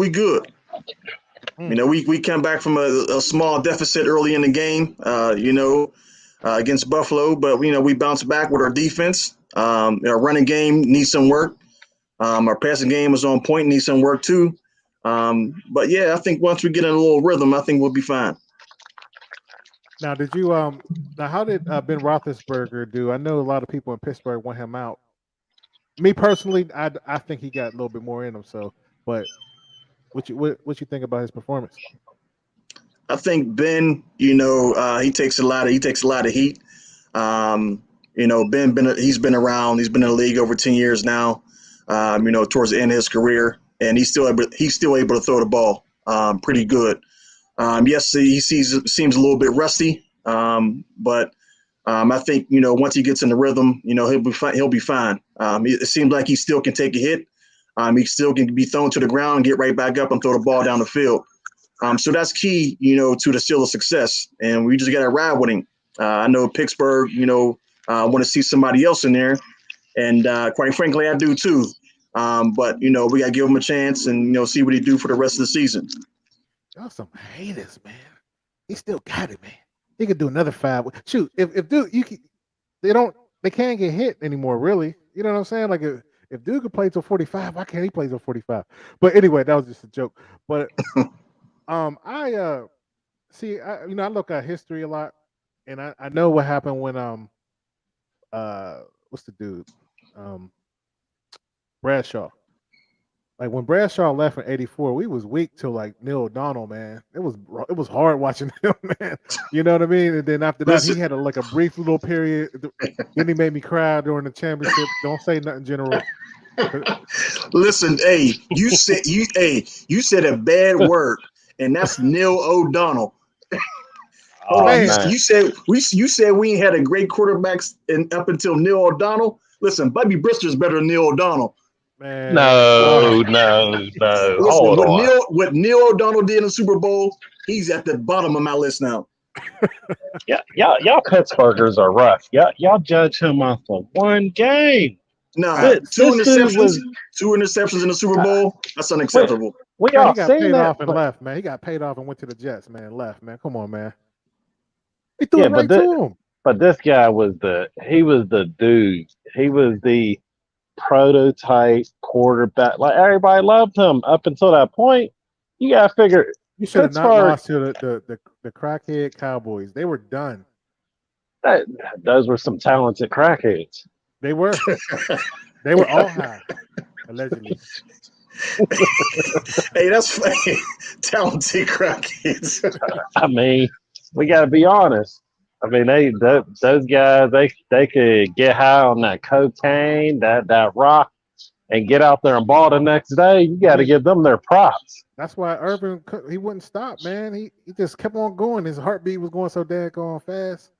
good. We come back from a small deficit early in the game, against Buffalo, but we bounced back with our defense. Our running game needs some work. Our passing game is on point, needs some work too. But yeah, I think once we get in a little rhythm, I think we'll be fine. Now, did you now how did Ben Roethlisberger do? I know a lot of people in Pittsburgh want him out. Me personally, I think he got a little bit more in him. So, but what you think about his performance? I think Ben, he takes a lot of heat. Ben, he's been around. He's been in the league over 10 years now. Towards the end of his career, and he's still able to throw the ball pretty good. Yes, he seems a little bit rusty, but I think once he gets in the rhythm, he'll be fine. It seems like he still can take a hit. He still can be thrown to the ground and get right back up and throw the ball down the field. So that's key, to the Steelers' success, and we just got to ride with him. I know Pittsburgh, want to see somebody else in there, and quite frankly, I do too. But we got to give him a chance and see what he do for the rest of the season. Y'all some haters, man. he still got it, man. He could do another 5. Shoot, if Duke, they can't get hit anymore, really. You know what I'm saying? Like if Duke could play till 45, why can't he play till 45? But anyway, that was just a joke. But I see, I look at history a lot, and I know what happened when what's the dude, Bradshaw. Like when Bradshaw left in '84, we was weak till like Neil O'Donnell, man. It was hard watching him, man. You know what I mean? And then after that, Listen. he had a brief little period. Then he made me cry during the championship. Don't say nothing, General. Listen, hey, you said a bad word, and that's Neil O'Donnell. Hold on, you said we ain't had a great quarterbacks up until Neil O'Donnell. Listen, Bobby Brister's better than Neil O'Donnell. Man, No. Listen, what Neil O'Donnell did in the Super Bowl, he's at the bottom of my list now. Yeah, y'all Pittsburghers are rough. Y'all judge him off of one game. Nah, two interceptions in the Super Bowl. That's unacceptable. We man, all he got seen paid that, off and but- left, man. He got paid off and went to the Jets, man. Left, man. Come on, man. He threw it right to him. But this guy was the dude. He was the prototype quarterback. Like everybody loved him up until that point. You gotta figure You should have not lost to the crackhead Cowboys. They were done. Those were some talented crackheads. They were. They were all high, allegedly. Hey, that's funny. Talented crackheads. I mean, we got to be honest. I mean, those guys they could get high on that cocaine, that rock, and get out there and ball the next day. You got to give them their props. That's why Urban, he wouldn't stop, man. He just kept on going. His heartbeat was going so daggone fast.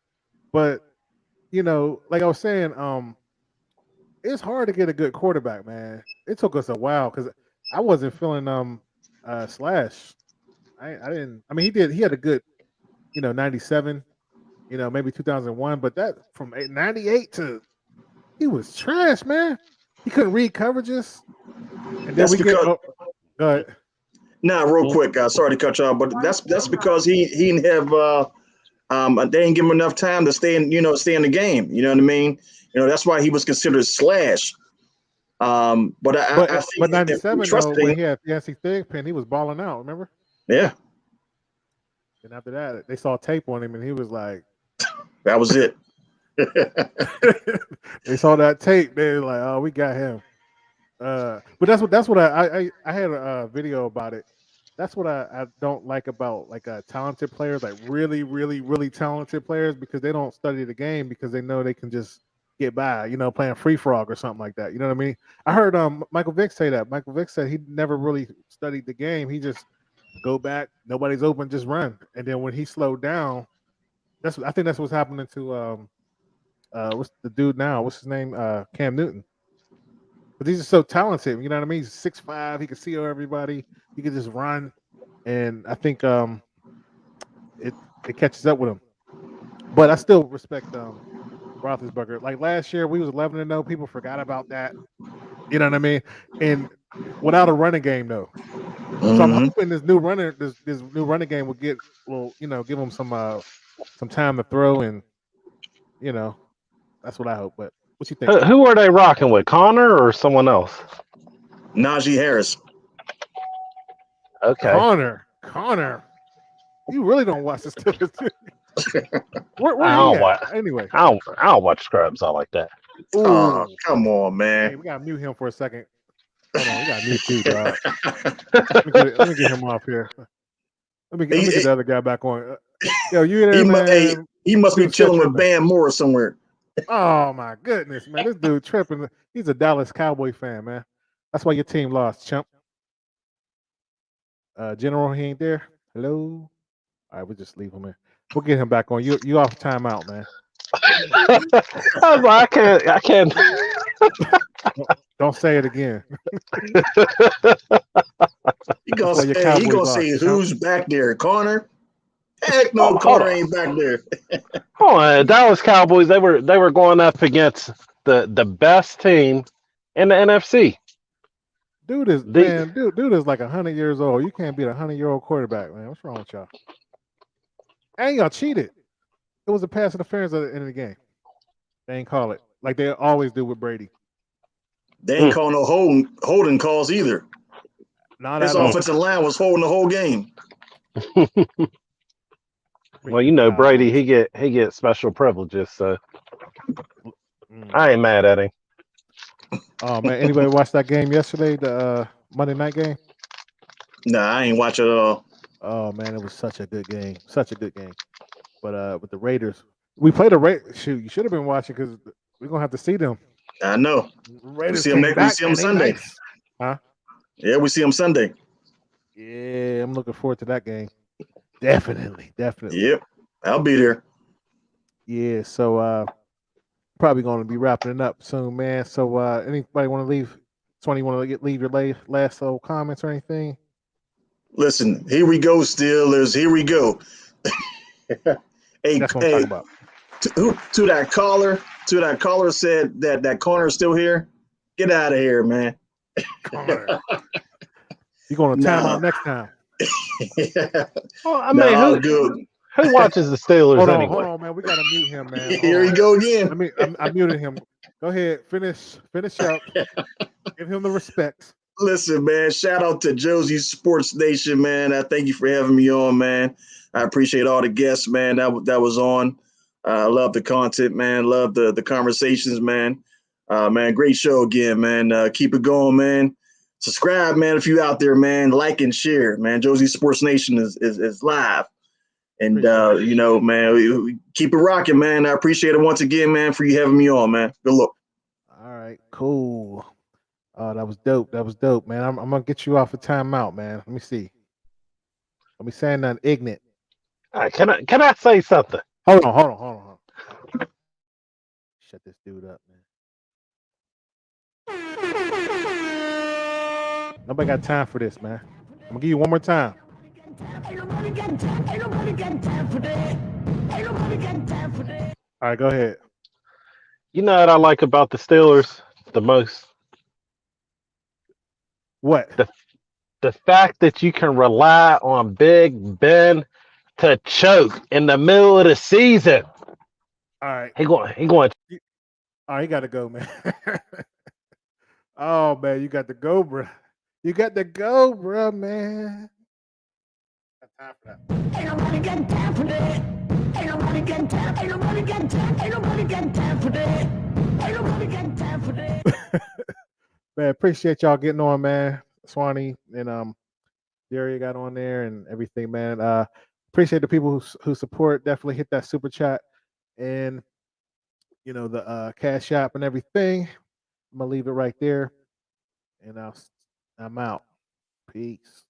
But like I was saying, it's hard to get a good quarterback, man. It took us a while because I wasn't feeling Slash. I didn't. I mean, he had a good 97, maybe 2001, but that from 98 to he was trash, man. He couldn't read coverages. And then go ahead. Nah, real quick, sorry to cut you off, but that's because he didn't have they didn't give him enough time to stay in the game. You know what I mean? That's why he was considered Slash. But I think 97 though, when he had Fancy Thigpen, he was balling out. Remember? Yeah. And after that, they saw tape on him, and he was like, "That was it." They saw that tape. They were like, "Oh, we got him." But that's what I had a video about it. That's what I don't like about like talented players, like really, really, really talented players, because they don't study the game because they know they can just get by, playing free frog or something like that. You know what I mean? I heard Michael Vick say that. Michael Vick said he never really studied the game. He just go back, nobody's open, just run. And then when he slowed down, I think that's what's happening to what's the dude now? What's his name? Cam Newton. But he's just so talented. You know what I mean? He's 6'5". He can see everybody. He can just run. And I think it catches up with him. But I still respect Roethlisberger. Like last year, we was 11-0. People forgot about that. You know what I mean? And without a running game, though. So I'm hoping this new running game will give him some time to throw, and that's what I hope. But what you think? Who are they rocking with? Conor or someone else? Najee Harris. Okay. Conor. You really don't watch this stuff. Where I don't he watch. at? Anyway, I don't watch Scrubs. I like that. Oh, come on, man. Hey, we gotta mute him for a second. Hold on, we gotta mute you, dog. Let me get him off here. Let me get the other guy back on. Yo, you there, man? He must be chilling with Van Moore somewhere. Oh my goodness, man! This dude tripping. He's a Dallas Cowboy fan, man. That's why your team lost, chump. General, he ain't there. Hello. All right, we'll just leave him in. We'll get him back on. You off timeout, man. I was like, I can't. Don't say it again. He gonna say who's back there, Conor? Heck no, Conor ain't back there. Hold on, Dallas Cowboys. They were going up against the best team in the NFC. Dude is like 100 years old. You can't beat a 100-year-old quarterback, man. What's wrong with y'all? And y'all cheated. It was a pass interference at the end of the game. They ain't call it like they always do with Brady. They ain't call no holding calls either. Not His at all. offensive line was holding the whole game. Well, you know, Brady, he get special privileges, so I ain't mad at him. Oh man, anybody watch that game yesterday? The Monday night game? Nah, I ain't watch it at all. Oh man, it was such a good game. Such a good game. But with the Raiders, we played the Raiders. Shoot, you should have been watching because we're gonna have to see them. I know. Raiders we see them came next. back, We see them man, they Sunday. nice. Huh? Yeah, we see them Sunday. Yeah, I'm looking forward to that game. Definitely. Yep, I'll be there. Yeah, so probably going to be wrapping it up soon, man. So anybody want to leave? Tony, want to leave your last little comments or anything? Listen, here we go, Steelers. Here we go. Hey, That's what I'm talking about. To that caller said that Conor is still here. Get out of here, man. Conor. You're going to time out next time. Well, I mean, who watches the Steelers anyway? Hold on, man. We got to mute him, man. Here we go again. I muted him. Go ahead. Finish up. Give him the respects. Listen, man, shout out to Josie Sports Nation, man. I thank you for having me on, man. I appreciate all the guests, man, that was on. I love the content, man. Love the conversations, man. Man, great show again, man. Keep it going, man. Subscribe, man, if you out there, man. Like and share, man. Josie Sports Nation is live. And, you know, man, we keep it rocking, man. I appreciate it once again, man, for you having me on, man. Good luck. All right, cool. That was dope, man. I'm going to get you off a timeout, man. Let me see. Let me say nothing ignorant. All right, can I say something? Hold on. Shut this dude up, man. Nobody got time for this, man. I'm gonna give you one more time. All right, go ahead. You know what I like about the Steelers the most? What? The fact that you can rely on Big Ben to choke in the middle of the season. All right. He going. All right, you got to go, man. Oh man, you got to go, bro. You got to go, bro, man. Got time for that. Ain't nobody got time for that. Ain't nobody got time. Ain't nobody got time. Ain't nobody got time for that. Ain't nobody got time for that. Man, appreciate y'all getting on, man. Swanee and Jerry got on there and everything, man. Appreciate the people who support. Definitely hit that super chat and you know the Cash App and everything. I'm gonna leave it right there, and I'm out. Peace.